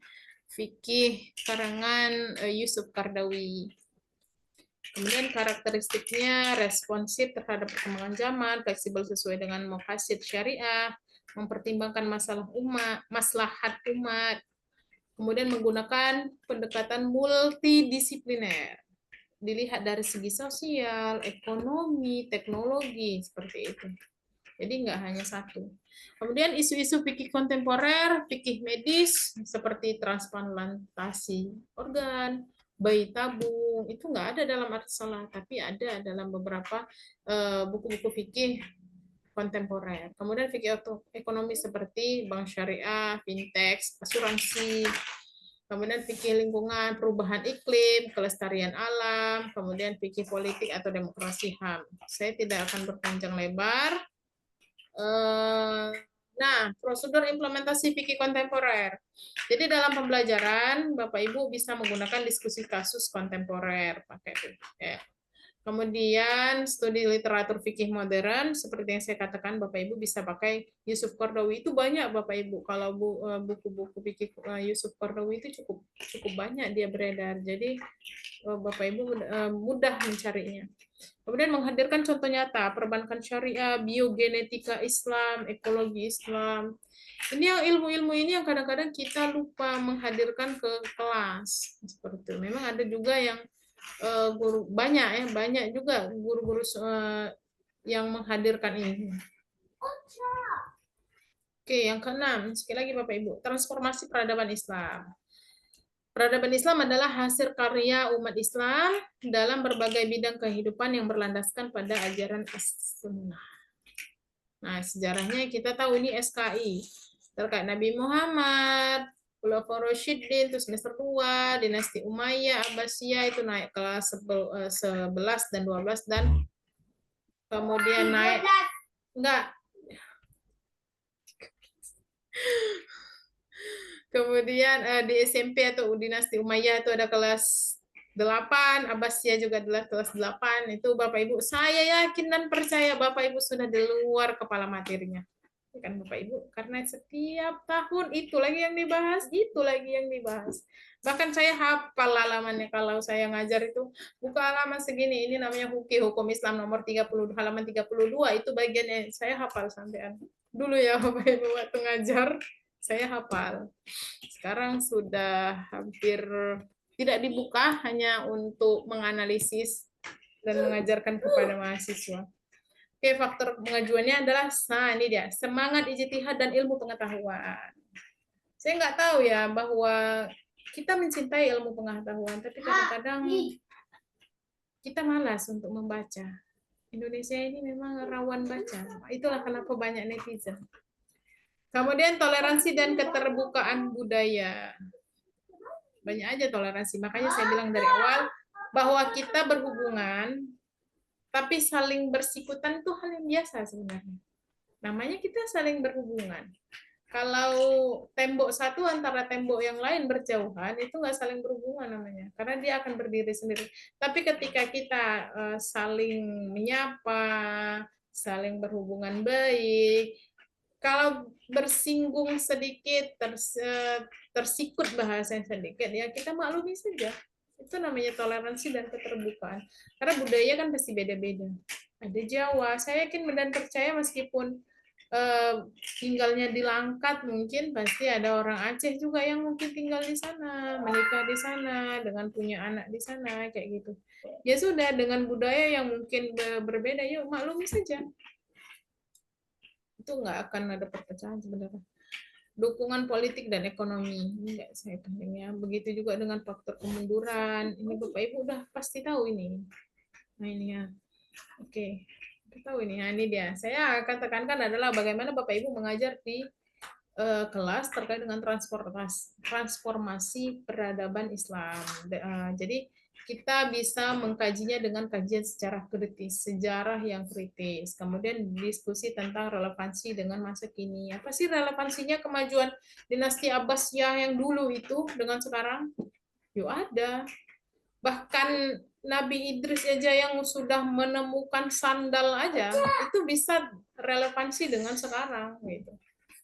fikih karangan Yusuf Qaradawi. Kemudian karakteristiknya responsif terhadap perkembangan zaman, fleksibel sesuai dengan maqasid syariah, mempertimbangkan maslahat umat, kemudian menggunakan pendekatan multidisipliner. Dilihat dari segi sosial, ekonomi, teknologi, seperti itu. Jadi nggak hanya satu. Kemudian isu-isu fikih kontemporer, fikih medis seperti transplantasi organ, bayi tabung, itu nggak ada dalam Ar-Risalah, tapi ada dalam beberapa buku-buku fikih kontemporer. Kemudian fikih ekonomi seperti bank syariah, fintech, asuransi, kemudian fikih lingkungan, perubahan iklim, kelestarian alam, kemudian fikih politik atau demokrasi HAM. Saya tidak akan berpanjang lebar. Nah, prosedur implementasi fikih kontemporer. Jadi dalam pembelajaran, Bapak Ibu bisa menggunakan diskusi kasus kontemporer pakai PPT. Kemudian studi literatur fikih modern, seperti yang saya katakan, Bapak Ibu bisa pakai Yusuf Qaradawi. Itu banyak Bapak Ibu. Kalau buku-buku fikih Yusuf Qaradawi itu cukup banyak dia beredar. Jadi Bapak Ibu mudah mencarinya. Kemudian menghadirkan contoh nyata, perbankan syariah, biogenetika Islam, ekologi Islam. Ini yang ilmu-ilmu ini yang kadang-kadang kita lupa menghadirkan ke kelas. Seperti itu. Memang ada juga yang guru banyak juga guru-guru yang menghadirkan ini. Oke, yang keenam, sekali lagi Bapak Ibu, transformasi peradaban Islam. Peradaban Islam adalah hasil karya umat Islam dalam berbagai bidang kehidupan yang berlandaskan pada ajaran as-sunnah. Nah, sejarahnya kita tahu ini SKI terkait Nabi Muhammad, Khulafaur Rasyidin, itu semester 2, dinasti Umayyah, Abbasiyah itu naik kelas 11 dan 12 dan kemudian naik enggak. Kemudian di SMP atau dinasti Umayyah itu ada kelas 8, Abbasiyah juga adalah kelas 8. Itu Bapak Ibu, saya yakin dan percaya Bapak Ibu sudah di luar kepala materinya. Kan Bapak Ibu, karena setiap tahun itu lagi yang dibahas, itu lagi yang dibahas. Bahkan saya hafal halamannya kalau saya ngajar itu, buka halaman segini, ini namanya Hukum Islam nomor 30, halaman 32, itu bagiannya saya hafal sampean. Dulu ya Bapak Ibu waktu ngajar, saya hafal. Sekarang sudah hampir tidak dibuka, hanya untuk menganalisis dan mengajarkan kepada mahasiswa. Oke, faktor pengajuannya adalah, nah ini dia, semangat ijtihad dan ilmu pengetahuan. Saya nggak tahu ya bahwa kita mencintai ilmu pengetahuan, tapi kadang-kadang kita malas untuk membaca. Indonesia ini memang rawan baca. Itulah kenapa banyak netizen. Kemudian toleransi dan keterbukaan budaya. Banyak aja toleransi. Makanya saya bilang dari awal bahwa kita berhubungan, tapi saling bersikutan itu hal yang biasa sebenarnya. Namanya kita saling berhubungan. Kalau tembok satu antara tembok yang lain berjauhan, itu nggak saling berhubungan namanya. Karena dia akan berdiri sendiri. Tapi ketika kita saling menyapa, saling berhubungan baik, kalau bersinggung sedikit, tersikut bahasanya sedikit, ya kita maklumi saja. Itu namanya toleransi dan keterbukaan. Karena budaya kan pasti beda-beda. Ada Jawa, saya yakin dan percaya meskipun tinggalnya di Langkat, mungkin pasti ada orang Aceh juga yang mungkin tinggal di sana, menikah di sana, dengan punya anak di sana, kayak gitu. Ya sudah, dengan budaya yang mungkin berbeda, yuk maklumi saja. Itu nggak akan ada perpecahan sebenarnya. Dukungan politik dan ekonomi, ini nggak saya pentingnya. Begitu juga dengan faktor kemunduran. Ini Bapak Ibu udah pasti tahu ini. Nah ini ya. Oke. Tahu ini, nah ini dia. Saya akan tekankan adalah bagaimana Bapak Ibu mengajar di kelas terkait dengan transformasi peradaban Islam. Jadi kita bisa mengkajinya dengan kajian secara kritis, sejarah yang kritis. Kemudian diskusi tentang relevansi dengan masa kini. Apa sih relevansinya kemajuan dinasti Abbasiyah yang dulu itu dengan sekarang? Yuk ada. Bahkan Nabi Idris aja yang sudah menemukan sandal aja itu bisa relevansi dengan sekarang gitu.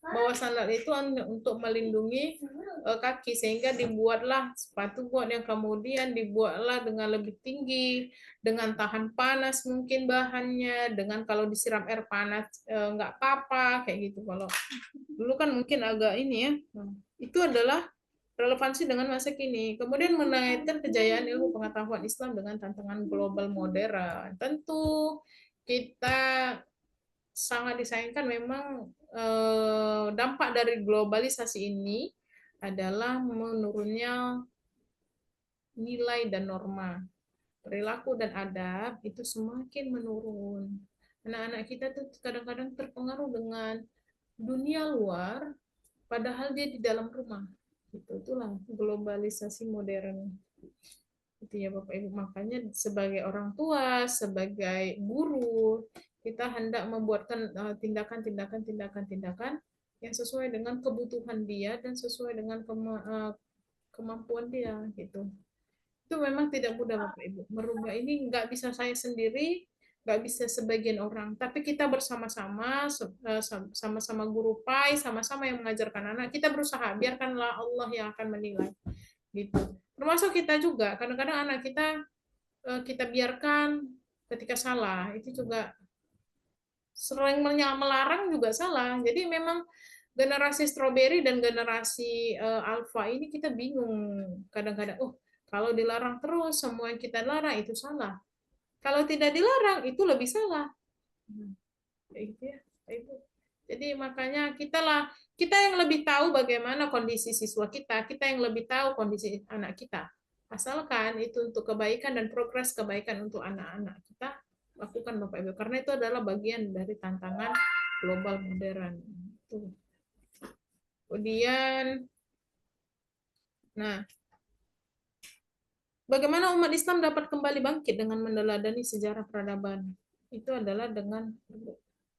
Bahwa sandal itu untuk melindungi kaki, sehingga dibuatlah sepatu bot yang kemudian dibuatlah dengan lebih tinggi, dengan tahan panas mungkin bahannya, dengan kalau disiram air panas nggak apa-apa kayak gitu. Kalau dulu kan mungkin agak ini ya. Itu adalah relevansi dengan masa kini. Kemudian mengaitkan kejayaan ilmu pengetahuan Islam dengan tantangan global modern. Tentu kita sangat disayangkan memang dampak dari globalisasi ini adalah menurunnya nilai dan norma. Perilaku dan adab itu semakin menurun. Anak-anak kita tuh kadang-kadang terpengaruh dengan dunia luar, padahal dia di dalam rumah. Itulah globalisasi modern. Itu ya Bapak Ibu, makanya sebagai orang tua, sebagai guru, kita hendak membuatkan tindakan-tindakan yang sesuai dengan kebutuhan dia dan sesuai dengan kemampuan dia gitu. Itu memang tidak mudah Bapak Ibu. Merubah ini nggak bisa saya sendiri, nggak bisa sebagian orang, tapi kita bersama-sama, sama-sama guru PAI, sama-sama yang mengajarkan anak, kita berusaha, biarkanlah Allah yang akan menilai. Gitu. Termasuk kita juga, kadang-kadang anak kita biarkan ketika salah, itu juga sering melarang juga salah. Jadi memang generasi stroberi dan generasi alfa ini kita bingung kadang-kadang. Oh, kalau dilarang terus, semua yang kita larang itu salah. Kalau tidak dilarang itu lebih salah. Kayak gitu ya, Ibu. Jadi makanya kita yang lebih tahu bagaimana kondisi siswa kita yang lebih tahu kondisi anak kita. Asalkan itu untuk kebaikan dan progres kebaikan untuk anak-anak kita, lakukan Bapak Ibu. Karena itu adalah bagian dari tantangan global modern. Itu. Kemudian, nah, bagaimana umat Islam dapat kembali bangkit dengan meneladani sejarah peradaban? Itu adalah dengan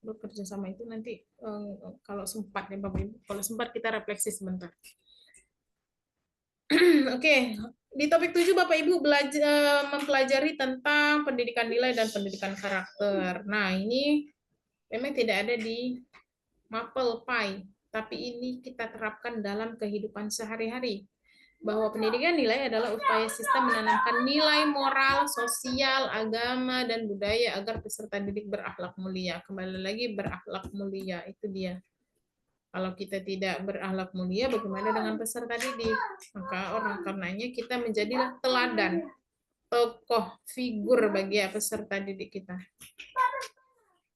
bekerja sama. Itu nanti kalau sempat ya Bapak Ibu, kalau sempat kita refleksi sebentar. Oke, di topik 7 Bapak Ibu mempelajari tentang pendidikan nilai dan pendidikan karakter. Nah, ini memang tidak ada di mapel PAI, tapi ini kita terapkan dalam kehidupan sehari-hari. Bahwa pendidikan nilai adalah upaya sistem menanamkan nilai moral, sosial, agama, dan budaya agar peserta didik berakhlak mulia. Kembali lagi berakhlak mulia, itu dia. Kalau kita tidak berakhlak mulia, bagaimana dengan peserta didik? Maka karenanya kita menjadilah teladan, tokoh, figur bagi peserta didik kita.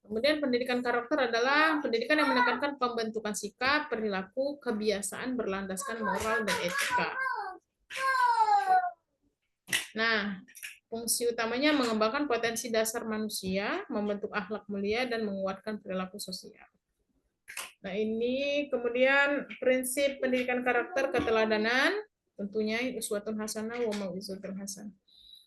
Kemudian pendidikan karakter adalah pendidikan yang menekankan pembentukan sikap, perilaku, kebiasaan berlandaskan moral dan etika. Nah, fungsi utamanya mengembangkan potensi dasar manusia, membentuk akhlak mulia, dan menguatkan perilaku sosial. Nah, ini kemudian prinsip pendidikan karakter keteladanan, tentunya uswatun hasanah wa mau'izatul hasanah.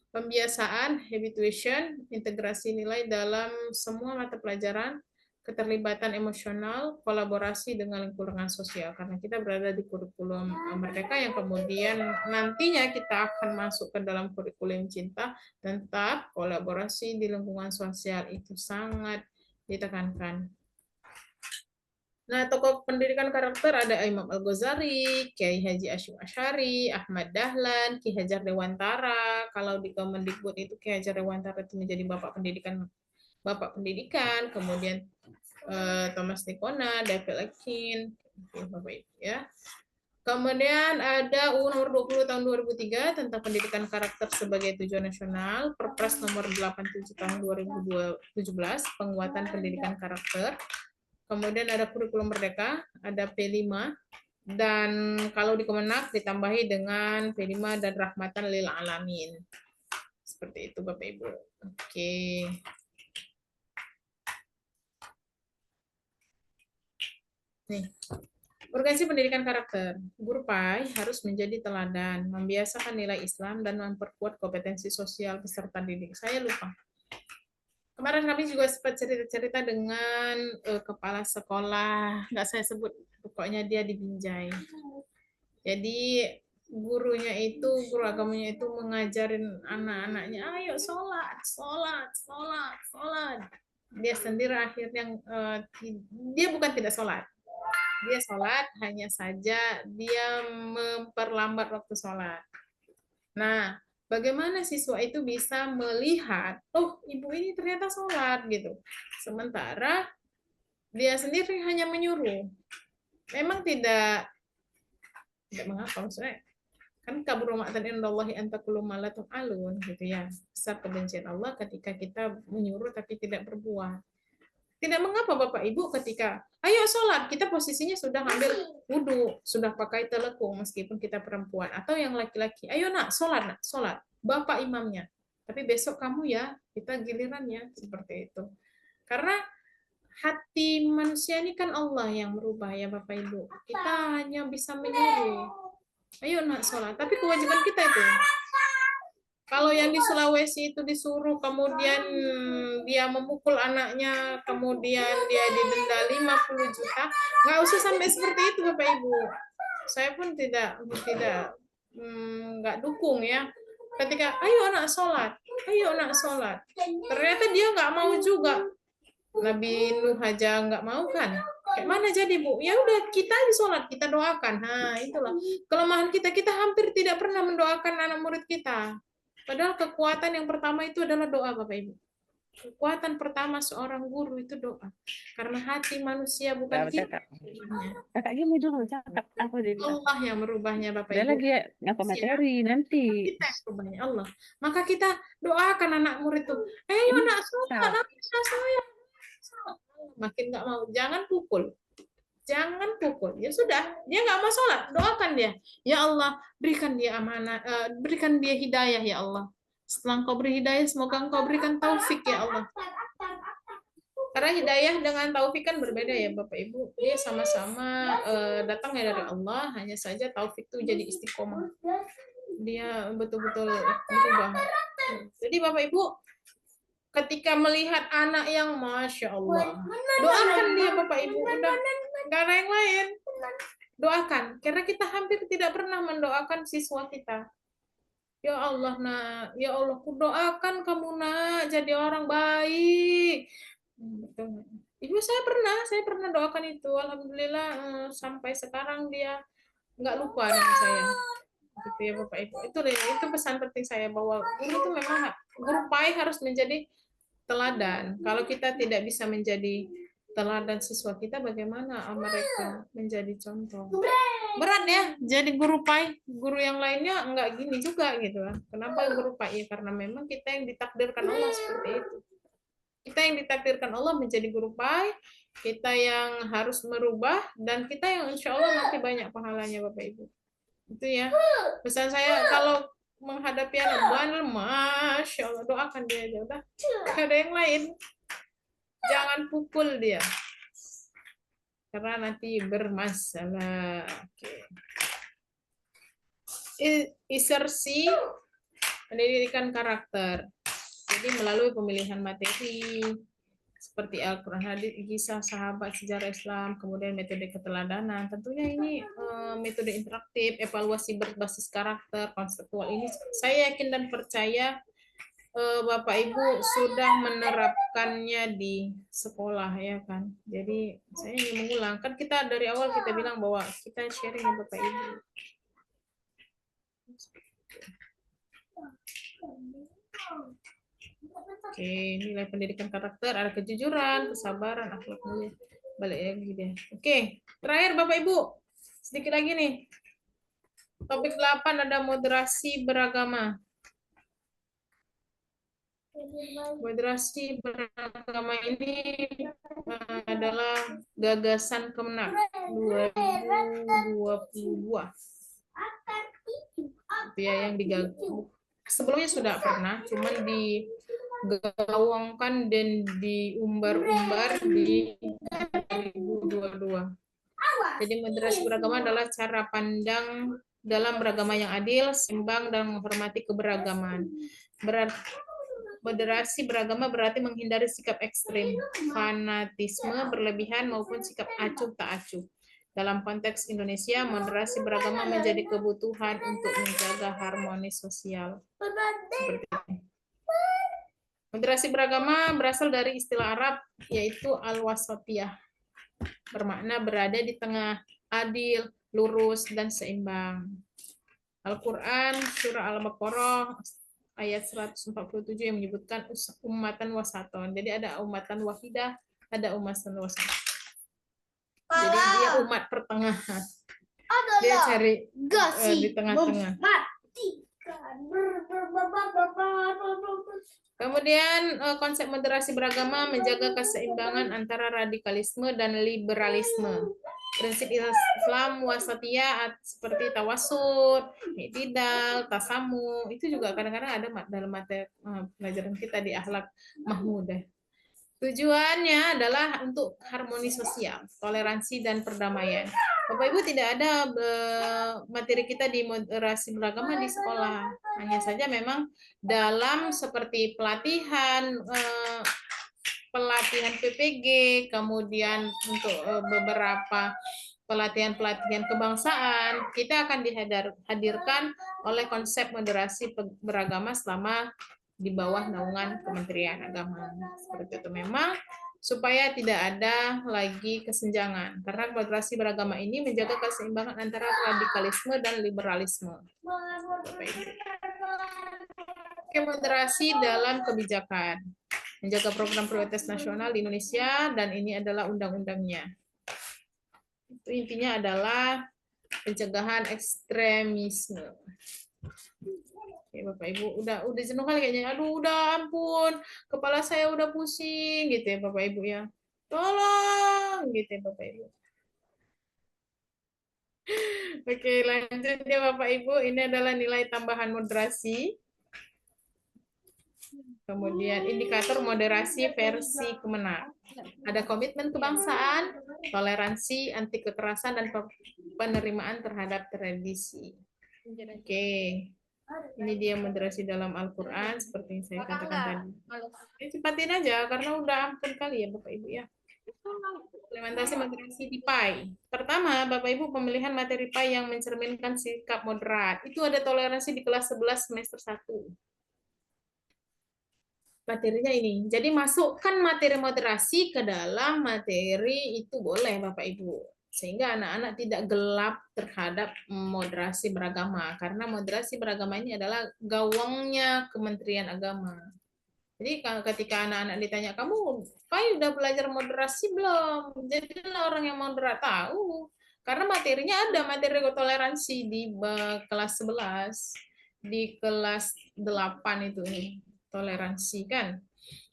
Pembiasaan, habituation, integrasi nilai dalam semua mata pelajaran, keterlibatan emosional, kolaborasi dengan lingkungan sosial. Karena kita berada di kurikulum Merdeka yang kemudian nantinya kita akan masuk ke dalam kurikulum cinta, dan tetap kolaborasi di lingkungan sosial itu sangat ditekankan. Nah, tokoh pendidikan karakter ada Imam Al-Ghazali, Kiai Haji Hashim Asy'ari, Ahmad Dahlan, Ki Hajar Dewantara. Kalau di Kemendikbud itu Ki Hajar Dewantara itu menjadi Bapak Pendidikan, kemudian Thomas Nikona, David Lekin, Bapak Ibu ya. Kemudian ada UU nomor 20 tahun 2003 tentang pendidikan karakter sebagai tujuan nasional, Perpres nomor 87 tahun 2017 penguatan pendidikan karakter. Kemudian ada kurikulum Merdeka, ada P5, dan kalau di Kemenak ditambahi dengan P5 dan rahmatan lil alamin. Seperti itu Bapak Ibu. Oke. Nih. Organisasi pendidikan karakter. Guru PAI harus menjadi teladan, membiasakan nilai Islam dan memperkuat kompetensi sosial peserta didik. Saya lupa. Kemarin kami juga sempat cerita-cerita dengan kepala sekolah, nggak saya sebut, pokoknya dia di Binjai. Jadi guru agamanya itu mengajarin anak-anaknya, ayo sholat. Dia sendiri akhirnya dia bukan tidak sholat. Dia sholat, hanya saja dia memperlambat waktu sholat. Nah, bagaimana siswa itu bisa melihat, oh ibu ini ternyata sholat gitu. Sementara dia sendiri hanya menyuruh. Memang tidak mengapa, maksudnya kan kabur ma'atan indallahi an taqulu ma la taf'alun gitu ya. Besar kebencian Allah ketika kita menyuruh tapi tidak berbuat. Tidak mengapa Bapak Ibu ketika ayo sholat, kita posisinya sudah ambil wudhu, sudah pakai telekung meskipun kita perempuan, atau yang laki-laki, ayo nak, sholat, Bapak imamnya. Tapi besok kamu ya, kita gilirannya, seperti itu. Karena hati manusia ini kan Allah yang merubah ya Bapak Ibu. Kita hanya bisa menyuruh, ayo nak sholat, tapi kewajiban kita itu Kalau yang di Sulawesi itu disuruh, kemudian dia memukul anaknya, kemudian dia didenda 50 juta, nggak usah sampai seperti itu Bapak Ibu. Saya pun tidak nggak dukung ya. Ketika ayo anak sholat, ternyata dia nggak mau juga. Nabi Nuh aja nggak mau kan? Kayak mana jadi Bu? Ya udah kita aja sholat, kita doakan. Nah itulah kelemahan kita. Kita hampir tidak pernah mendoakan anak murid kita. Padahal kekuatan yang pertama itu adalah doa Bapak Ibu. Kekuatan pertama seorang guru itu doa. Karena hati manusia bukan kita. Kakak gini dulu, cakap aku jadi. Allah yang merubahnya Bapak Udah Ibu. lagi ya, ngapa materi nanti. Kita yang merubahnya Allah. Maka kita doakan anak murid itu. Ayo anak sholat, saya. Makin nggak mau, jangan pukul. Jangan pukul. Ya sudah, dia nggak mau sholat, doakan dia. Ya Allah, berikan dia amanah, berikan dia hidayah ya Allah. Setelah Engkau beri hidayah, semoga Engkau berikan taufik ya Allah. Karena hidayah dengan taufik kan berbeda ya Bapak Ibu. Dia sama-sama datangnya dari Allah, hanya saja taufik itu jadi istiqomah. Dia betul-betul berubah. Jadi Bapak Ibu, ketika melihat anak yang Masya Allah, doakan dia Bapak Ibu. Udah, nggak ada yang lain. Doakan. Karena kita hampir tidak pernah mendoakan siswa kita. Ya Allah, nak. Ya Allah, ku doakan kamu, nak. Jadi orang baik. Ibu saya pernah doakan itu. Alhamdulillah, sampai sekarang dia nggak lupa dengan saya. Gitu ya Bapak Ibu. Itu pesan penting saya, bahwa guru itu memang, guru baik harus menjadi teladan. Kalau kita tidak bisa menjadi teladan siswa kita, bagaimana mereka menjadi contoh? Berat ya, jadi guru pai. Guru yang lainnya enggak gini juga gitu kan. Kenapa guru pai? Ya karena memang kita yang ditakdirkan Allah seperti itu. Kita yang ditakdirkan Allah menjadi guru pai, kita yang harus merubah, dan kita yang insya Allah nanti banyak pahalanya Bapak Ibu. Itu ya. Pesan saya kalau menghadapi anak bandel, Masya Allah, doakan dia aja udah. Gak ada yang lain. Jangan pukul dia. Karena nanti bermasalah. Insersi pendidikan karakter. Jadi melalui pemilihan materi seperti Al-Quran, hadis, kisah sahabat, sejarah Islam, kemudian metode keteladanan. Tentunya ini metode interaktif, evaluasi berbasis karakter, konseptual ini saya yakin dan percaya Bapak Ibu sudah menerapkannya di sekolah ya kan. Jadi saya ingin mengulang, kan kita dari awal kita bilang bahwa kita sharing ya Bapak Ibu. Oke, nilai pendidikan karakter, ada kejujuran, kesabaran, akhlak mulia. Balik lagi deh. Oke, terakhir Bapak Ibu, sedikit lagi nih. Topik 8 ada moderasi beragama. Moderasi beragama ini adalah gagasan Kemenak 2022. Itu ya yang digagas. Sebelumnya sudah pernah, cuman digaungkan dan diumbar-umbar di 2022. Jadi moderasi beragama adalah cara pandang dalam beragama yang adil, seimbang, dan menghormati keberagaman. Moderasi beragama berarti menghindari sikap ekstrim, fanatisme berlebihan, maupun sikap acuh tak acuh. Dalam konteks Indonesia, moderasi beragama menjadi kebutuhan untuk menjaga harmonis sosial. Seperti ini. Moderasi beragama berasal dari istilah Arab, yaitu al-wasatiyah, bermakna berada di tengah, adil, lurus, dan seimbang. Al-Quran, surah Al-Baqarah, ayat 147 yang menyebutkan ummatan wasaton. Jadi ada ummatan wahidah, ada ummatan wasaton. Jadi dia umat pertengahan. Dia cari di tengah-tengah. Kemudian konsep moderasi beragama menjaga keseimbangan antara radikalisme dan liberalisme. Prinsip Islam wasatiyah seperti tawasud, i'tidal, tasamu, itu juga kadang-kadang ada dalam materi pelajaran kita di akhlak mahmudah. Tujuannya adalah untuk harmoni sosial, toleransi dan perdamaian. Bapak Ibu, tidak ada materi kita di moderasi beragama di sekolah. Hanya saja memang dalam seperti pelatihan PPG, kemudian untuk beberapa pelatihan-pelatihan kebangsaan, kita akan dihadirkan oleh konsep moderasi beragama selama di bawah naungan Kementerian Agama. Seperti itu memang supaya tidak ada lagi kesenjangan. Karena moderasi beragama ini menjaga keseimbangan antara radikalisme dan liberalisme. Oke, moderasi dalam kebijakan. Menjaga program prioritas nasional di Indonesia, dan ini adalah undang-undangnya. Itu intinya adalah pencegahan ekstremisme. Oke, Bapak Ibu, udah jenuh kali kayaknya. Aduh, udah ampun, kepala saya udah pusing gitu ya Bapak Ibu ya. Tolong gitu ya Bapak Ibu. Oke, lanjut ya Bapak Ibu. Ini adalah nilai tambahan moderasi. Kemudian indikator moderasi versi Kemenang. Ada komitmen kebangsaan, toleransi, anti kekerasan, dan penerimaan terhadap tradisi. Oke. Ini dia moderasi dalam Al-Quran, seperti yang saya katakan tadi. Cepatin aja, karena udah ampun kali ya Bapak Ibu ya. Implementasi moderasi di PAI. Pertama, Bapak Ibu, pemilihan materi PAI yang mencerminkan sikap moderat. Itu ada toleransi di kelas 11 semester 1. Materinya ini. Jadi masukkan materi moderasi ke dalam materi itu boleh Bapak Ibu. Sehingga anak-anak tidak gelap terhadap moderasi beragama. Karena moderasi beragama ini adalah gawangnya Kementerian Agama. Jadi ketika anak-anak ditanya, kamu Pai udah belajar moderasi belum? Jadilah orang yang moderat. Tahu. Karena materinya ada, materi toleransi di kelas 11. Di kelas 8 itu nih, toleransi kan.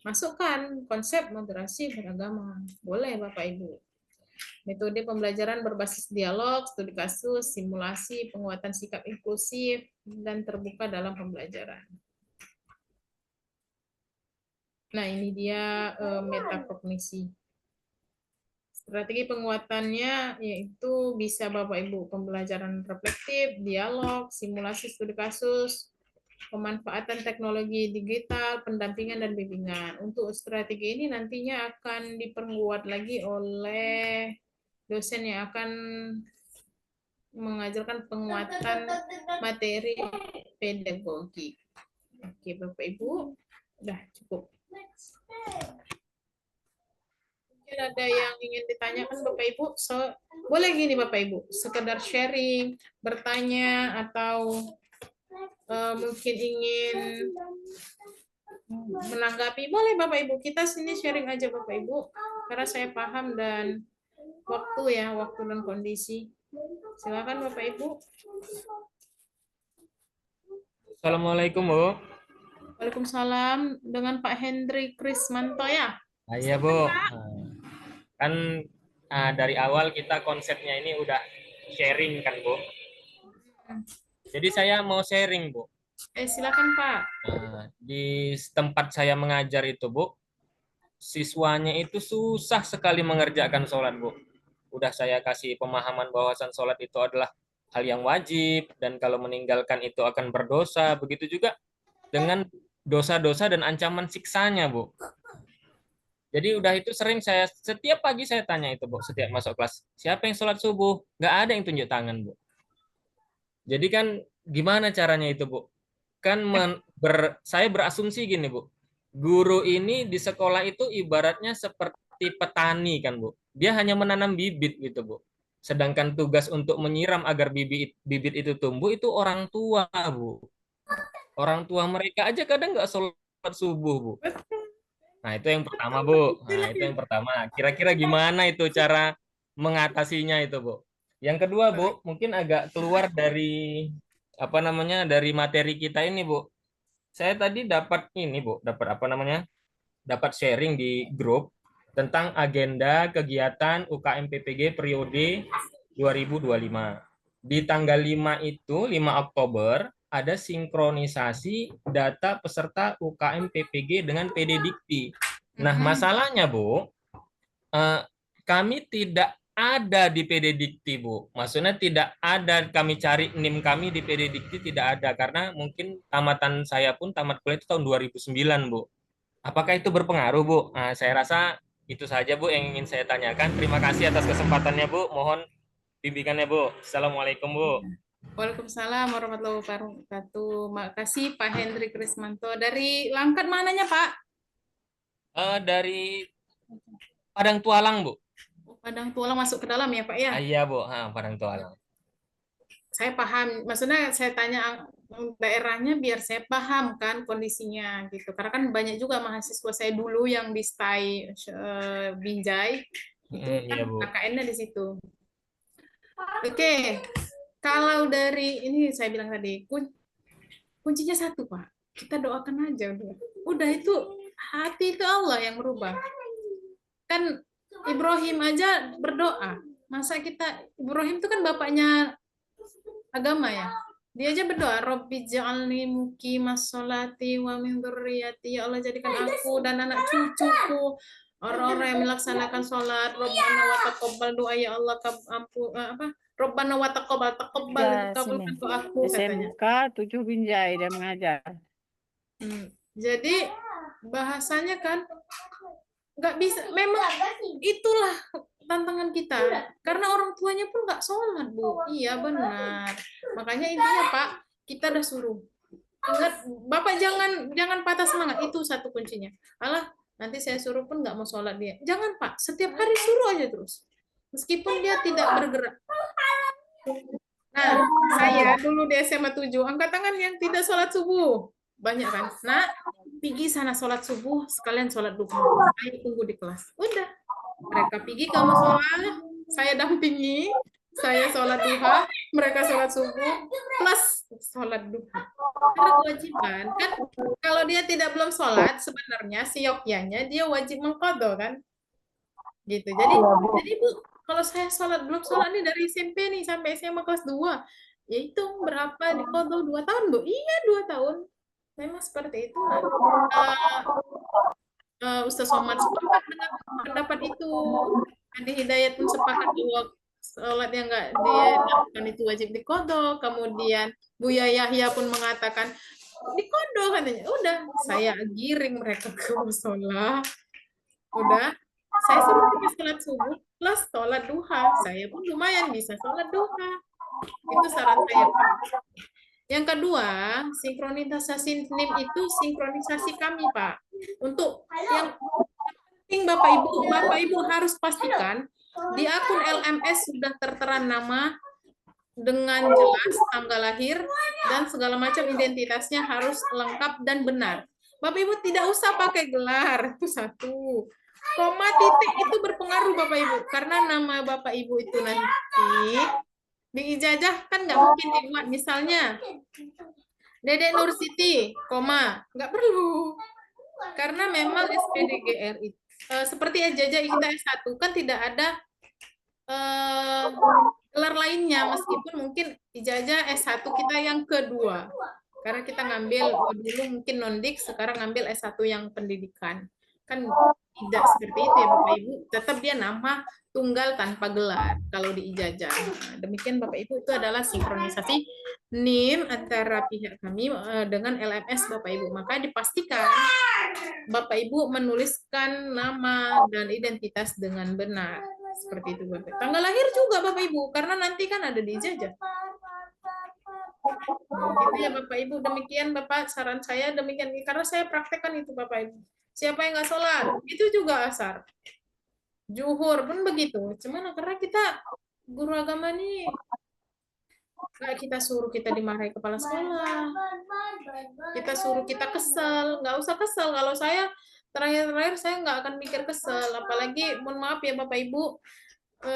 Masukkan konsep moderasi beragama. Boleh Bapak Ibu. Metode pembelajaran berbasis dialog, studi kasus, simulasi, penguatan sikap inklusif, dan terbuka dalam pembelajaran. Nah, ini dia metakognisi. Strategi penguatannya yaitu bisa Bapak Ibu pembelajaran reflektif, dialog, simulasi studi kasus, pemanfaatan teknologi digital, pendampingan dan bimbingan. Untuk strategi ini nantinya akan diperkuat lagi oleh dosen yang akan mengajarkan penguatan materi pedagogi. Oke, Bapak Ibu, udah cukup. Mungkin ada yang ingin ditanyakan Bapak Ibu, boleh gini Bapak Ibu, sekedar sharing, bertanya, atau mungkin ingin menanggapi, boleh Bapak Ibu. Kita sini sharing aja Bapak Ibu, karena saya paham dan waktu dan kondisi. Silakan Bapak Ibu. Assalamualaikum Bu. Waalaikumsalam, dengan Pak Hendri Krismanto ya? Iya Bu. Kan dari awal kita konsepnya ini udah sharing kan Bu. Jadi saya mau sharing Bu. Silakan Pak. Di tempat saya mengajar itu Bu, siswanya itu susah sekali mengerjakan sholat Bu. Udah saya kasih pemahaman bahwasan sholat itu adalah hal yang wajib, dan kalau meninggalkan itu akan berdosa. Begitu juga dengan dosa-dosa dan ancaman siksanya Bu. Jadi udah itu sering saya, setiap pagi saya tanya itu Bu, setiap masuk kelas, siapa yang sholat subuh? Nggak ada yang tunjuk tangan Bu. Jadi kan gimana caranya itu Bu? Kan saya berasumsi gini Bu, guru ini di sekolah itu ibaratnya seperti petani kan Bu. Dia hanya menanam bibit gitu Bu. Sedangkan tugas untuk menyiram agar bibit itu tumbuh itu orang tua Bu. Orang tua mereka aja kadang nggak sholat subuh Bu. Nah itu yang pertama Bu. Nah itu yang pertama. Kira-kira gimana itu cara mengatasinya itu Bu? Yang kedua Bu, mungkin agak keluar dari dari materi kita ini Bu. Saya tadi dapat ini Bu, dapat sharing di grup tentang agenda kegiatan UKM PPG periode 2025. Di tanggal 5 itu, 5 Oktober, ada sinkronisasi data peserta UKM PPG dengan PD Dikti. Nah, masalahnya Bu, kami tidak ada di PD Dikti, Bu. Maksudnya tidak ada, kami cari NIM kami di PD Dikti tidak ada, karena mungkin tamatan saya pun tamat kuliah itu tahun 2009, Bu. Apakah itu berpengaruh, Bu? Nah, saya rasa itu saja, Bu, yang ingin saya tanyakan. Terima kasih atas kesempatannya, Bu. Mohon bimbingannya, Bu. Assalamualaikum, Bu. Waalaikumsalam warahmatullahi wabarakatuh. Makasih Pak Hendrik Krismanto. Dari Langkat mananya, Pak? Dari Padang Tualang, Bu. Padang Tualang masuk ke dalam ya, Pak ya? Iya, Bu. Padang Tualang. Saya paham. Maksudnya saya tanya daerahnya biar saya paham kan kondisinya gitu. Karena kan banyak juga mahasiswa saya dulu yang di STAI Binjai itu kan Iya, Bu. KKN-nya di situ. Oke. Kalau dari ini saya bilang tadi kuncinya satu, Pak. Kita doakan aja udah. Udah itu hati itu Allah yang merubah. Kan Ibrahim aja berdoa. Masa kita Ibrahim itu kan bapaknya agama ya. Dia aja berdoa, Robbi ja'alni muqimas sholati wa min dzurriyyati. Ya Allah jadikan aku dan anak cucuku orang-orang yang melaksanakan sholat. Rabbana wa taqabbal doa ya Allah Rabbana wa taqabbal Ya, kabulkan sini. doaku katanya. SMK 7 Binjai dia mengajar. Jadi bahasanya kan nggak bisa, memang itulah tantangan kita karena orang tuanya pun nggak sholat, Bu. Iya benar, makanya intinya Pak, kita udah suruh ingat, Bapak jangan patah semangat, itu satu kuncinya. Alah, nanti saya suruh pun nggak mau sholat dia, jangan Pak, setiap hari suruh aja terus meskipun dia tidak bergerak. Nah, saya dulu di SMA 7 angkat tangan yang tidak sholat subuh banyak kan. Nah, pergi sana sholat subuh, sekalian sholat duha. Saya tunggu di kelas. Udah. Mereka pergi ke musola, saya dampingi, saya sholat duha, mereka sholat subuh, plus sholat duha. Karena kewajiban. Kan kalau dia belum sholat, sebenarnya si Yokyanya dia wajib mengqadha kan. Gitu. Jadi Bu, kalau saya belum sholat nih dari SMP nih sampai SMA kelas 2, ya itu berapa di qadha 2 tahun, Bu? Iya, 2 tahun. Memang seperti itu. Ustaz Somad sepakat dengan pendapat itu. Adi Hidayat pun sepakat bahwa sholat yang nggak dilakukan itu wajib diqadha. Kemudian Buya Yahya pun mengatakan diqadha katanya. Udah, saya giring mereka ke musola. Udah, saya suruh mereka sholat subuh plus sholat duha. Saya pun lumayan bisa sholat duha. Itu saran saya, Pak. Yang kedua, sinkronisasi NIM itu sinkronisasi kami, Pak. Untuk yang penting Bapak Ibu harus pastikan di akun LMS sudah tertera nama dengan jelas tanggal lahir dan segala macam identitasnya harus lengkap dan benar. Bapak Ibu tidak usah pakai gelar, itu satu. Koma titik itu berpengaruh Bapak Ibu, karena nama Bapak Ibu itu nanti di ijazah kan nggak mungkin dibuat misalnya Dedek Nur Siti, koma, nggak perlu. Karena memang SPDGR itu seperti ijazah kita S1 kan tidak ada gelar lainnya, meskipun mungkin ijazah S1 kita yang kedua. Karena kita ngambil dulu mungkin non-dik, sekarang ngambil S1 yang pendidikan. Kan tidak seperti itu ya Bapak Ibu, tetap dia nama tunggal tanpa gelar kalau di ijazah. Nah, demikian Bapak Ibu, itu adalah sinkronisasi NIM antara pihak kami dengan LMS Bapak Ibu. Maka dipastikan Bapak Ibu menuliskan nama dan identitas dengan benar. Seperti itu Bapak. Tanggal lahir juga Bapak Ibu, karena nanti kan ada di ijazah. Gitu ya Bapak Ibu, demikian Bapak, saran saya demikian, karena saya praktekkan itu Bapak Ibu. Siapa yang nggak sholat, itu juga asar. Juhur pun begitu. Cuman karena kita guru agama nih, nggak kita suruh kita dimarahi kepala sekolah. Kita suruh kita kesel, nggak usah kesel. Kalau saya terakhir saya nggak akan mikir kesel. Apalagi, mohon maaf ya Bapak Ibu,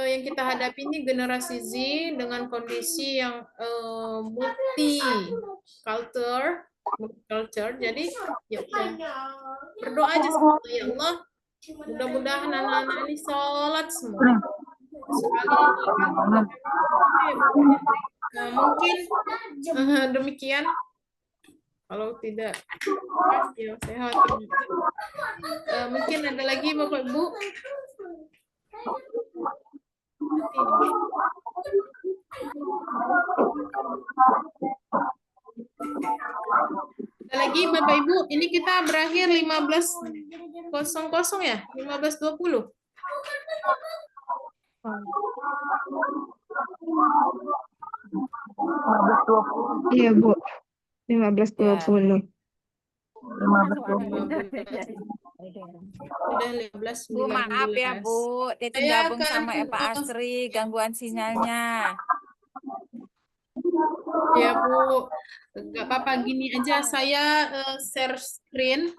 yang kita hadapi ini generasi Z dengan kondisi yang multi culture. Jadi ya berdoa aja semoga ya Allah, mudah-mudahan anak-anak ini sholat semua. Mungkin demikian Kalau tidak, pas ya saya khawatir. Mungkin ada lagi Bapak Ibu? Ada lagi Bapak Ibu, ini kita berakhir 15.00 ya? 15.20. Iya, Bu. 15.20. Sudah 15.19. Bu, maaf ya Bu, Titi Saya gabung sama akan- Pak Asri, gangguan sinyalnya. Ya Bu, nggak apa-apa, gini aja saya share screen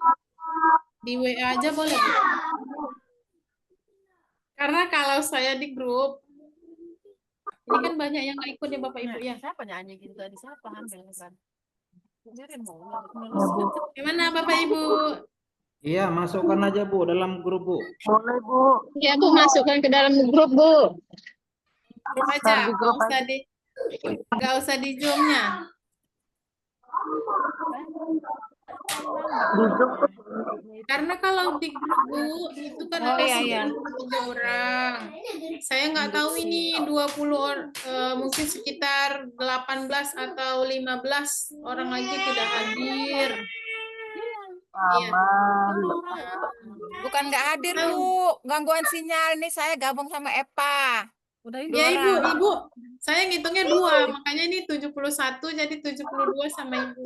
di WA aja boleh Bu? Karena kalau saya di grup, ini kan banyak yang nggak ikut ya Bapak Ibu ya. Siapa nyanyi gitu tadi? Siapa ambil kan? Gimana Bapak Ibu? Iya, masukkan aja Bu dalam grup Bu. Ya, Bu, masukkan ke dalam grup, Bu. Grup aja, nggak usah di Zoom-nya. Karena kalau di grup Bu, itu kan Oh, ada iya. 93 orang. Saya nggak tahu ini 20 orang, mungkin sekitar 18 atau 15 orang lagi tidak hadir. Iya. Bukan nggak hadir Bu, gangguan sinyal nih saya gabung sama Epa. Udah ini. Ya Ibu, saya ngitungnya 2, makanya ini 71 jadi 72 sama Ibu.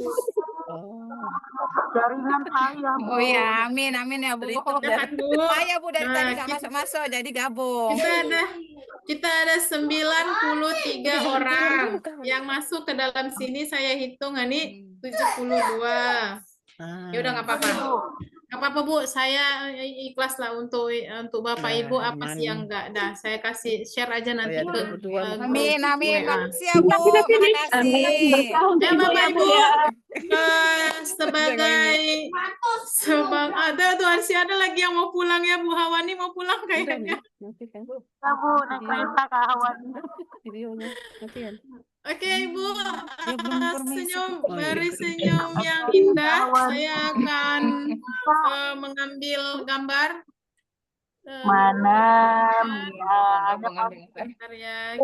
Oh ya, amin ya Bu. Tahan, Bu. Saya Bu dari Nah, tadi nggak masuk-masuk jadi gabung. Kita ada 93 orang yang masuk ke dalam sini, saya hitung ini 72. Ya udah nggak apa-apa. Nggak apa-apa Bu, saya ikhlas lah untuk Bapak Ibu apa sih yang enggak. Dah, saya kasih share aja nanti ke Amin, grup WA. makasih ya Bu, makasih. Ya Bapak Ibu, ada tuh ada lagi yang mau pulang ya Bu Hawani mau pulang kayaknya. Oke Ibu, beri senyum yang indah. Saya akan mengambil gambar. Bentar ya,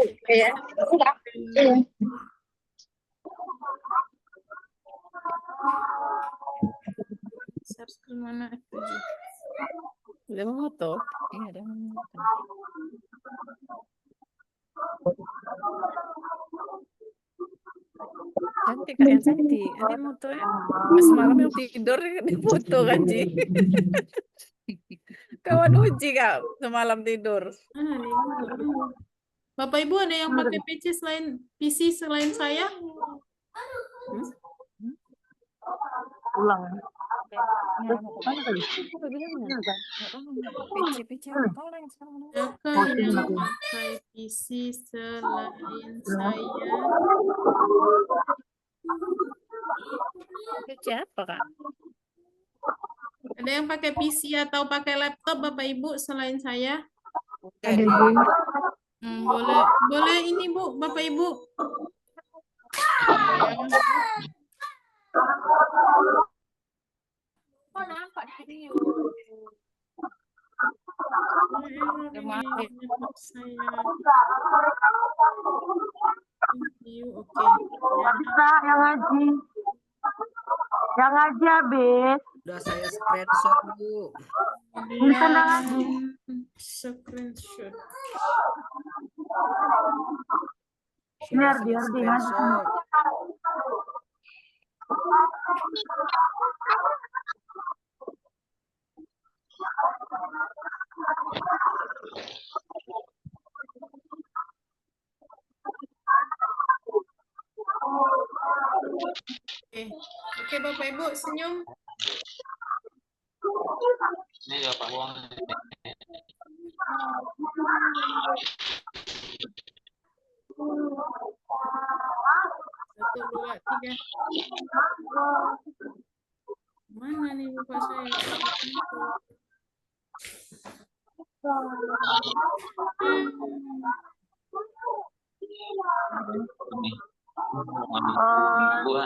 share screen mana? Udah mau foto. Iya, ada Cantik kan yang cantik. Ada foto ya. Semalam yang tidur di foto kan Ji. Kawan Uji kak semalam tidur. Bapak Ibu ada yang pakai PC selain saya? Siapa yang pakai PC selain saya? Siapa kak? Ada yang pakai PC atau pakai laptop Bapak Ibu selain saya? Ada, Bu. Boleh ini Bu, Bapak Ibu. Oh, nampak di video. Oke. Bisa yang ngaji. Yang ngaji habis. Udah saya screenshot Bu. Screenshot. Biar di ngaji. Oke, Bapak Ibu senyum. Ini ya Pak Wong. Satu, dua, tiga. Mana nih Bapak saya? Oh, Oke,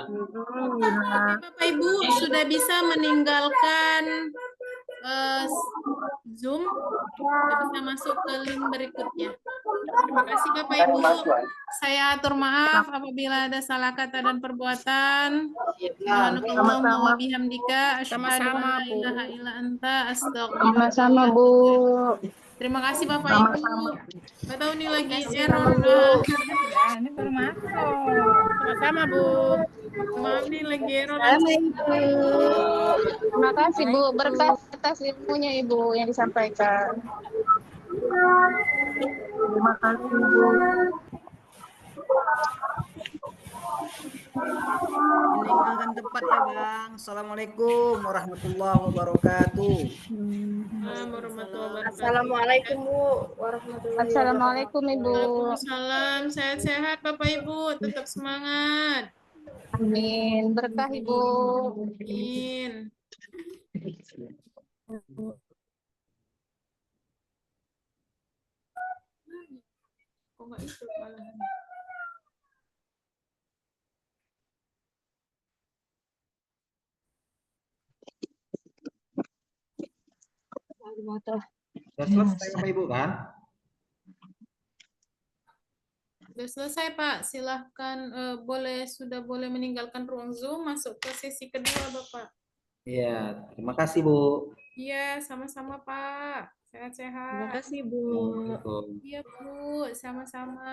Cina. Bapak Ibu sudah bisa meninggalkan Zoom, sudah bisa masuk ke link berikutnya. Terima kasih Bapak Ibu. Saya atur maaf apabila ada salah kata dan perbuatan. Subhanakallahumma wa bihamdika asyhadu an Sama-sama, la Bu. ilaha illa anta Sama-sama, astaghfiruka. Bu. Terima kasih Bapak Ibu. Nggak tahu nih lagi error. Ya, ini baru masuk. Sama-sama, Bu. Maaf nih lagi error. Sama, Ibu. Terima kasih, Bu. Berkah atas ilmunya, Ibu, yang disampaikan. Terima kasih, Bu. Meninggalkan tempat ya Bang. Assalamualaikum warahmatullahi wabarakatuh. Assalamualaikum Bu. Assalamualaikum, Ibu. Waalaikumsalam. Sehat-sehat Bapak Ibu. Tetap semangat. Amin. Berkah, Ibu. Amin. Kok nggak ikut malahan? Sudah selesai Bapak Ibu kan? Sudah selesai Pak. Silahkan sudah boleh meninggalkan ruang Zoom, masuk ke sesi kedua Bapak. Iya, terima kasih Bu. Iya, sama-sama Pak. Sehat-sehat. Terima kasih, Bu. Assalamualaikum. Iya Bu, sama-sama.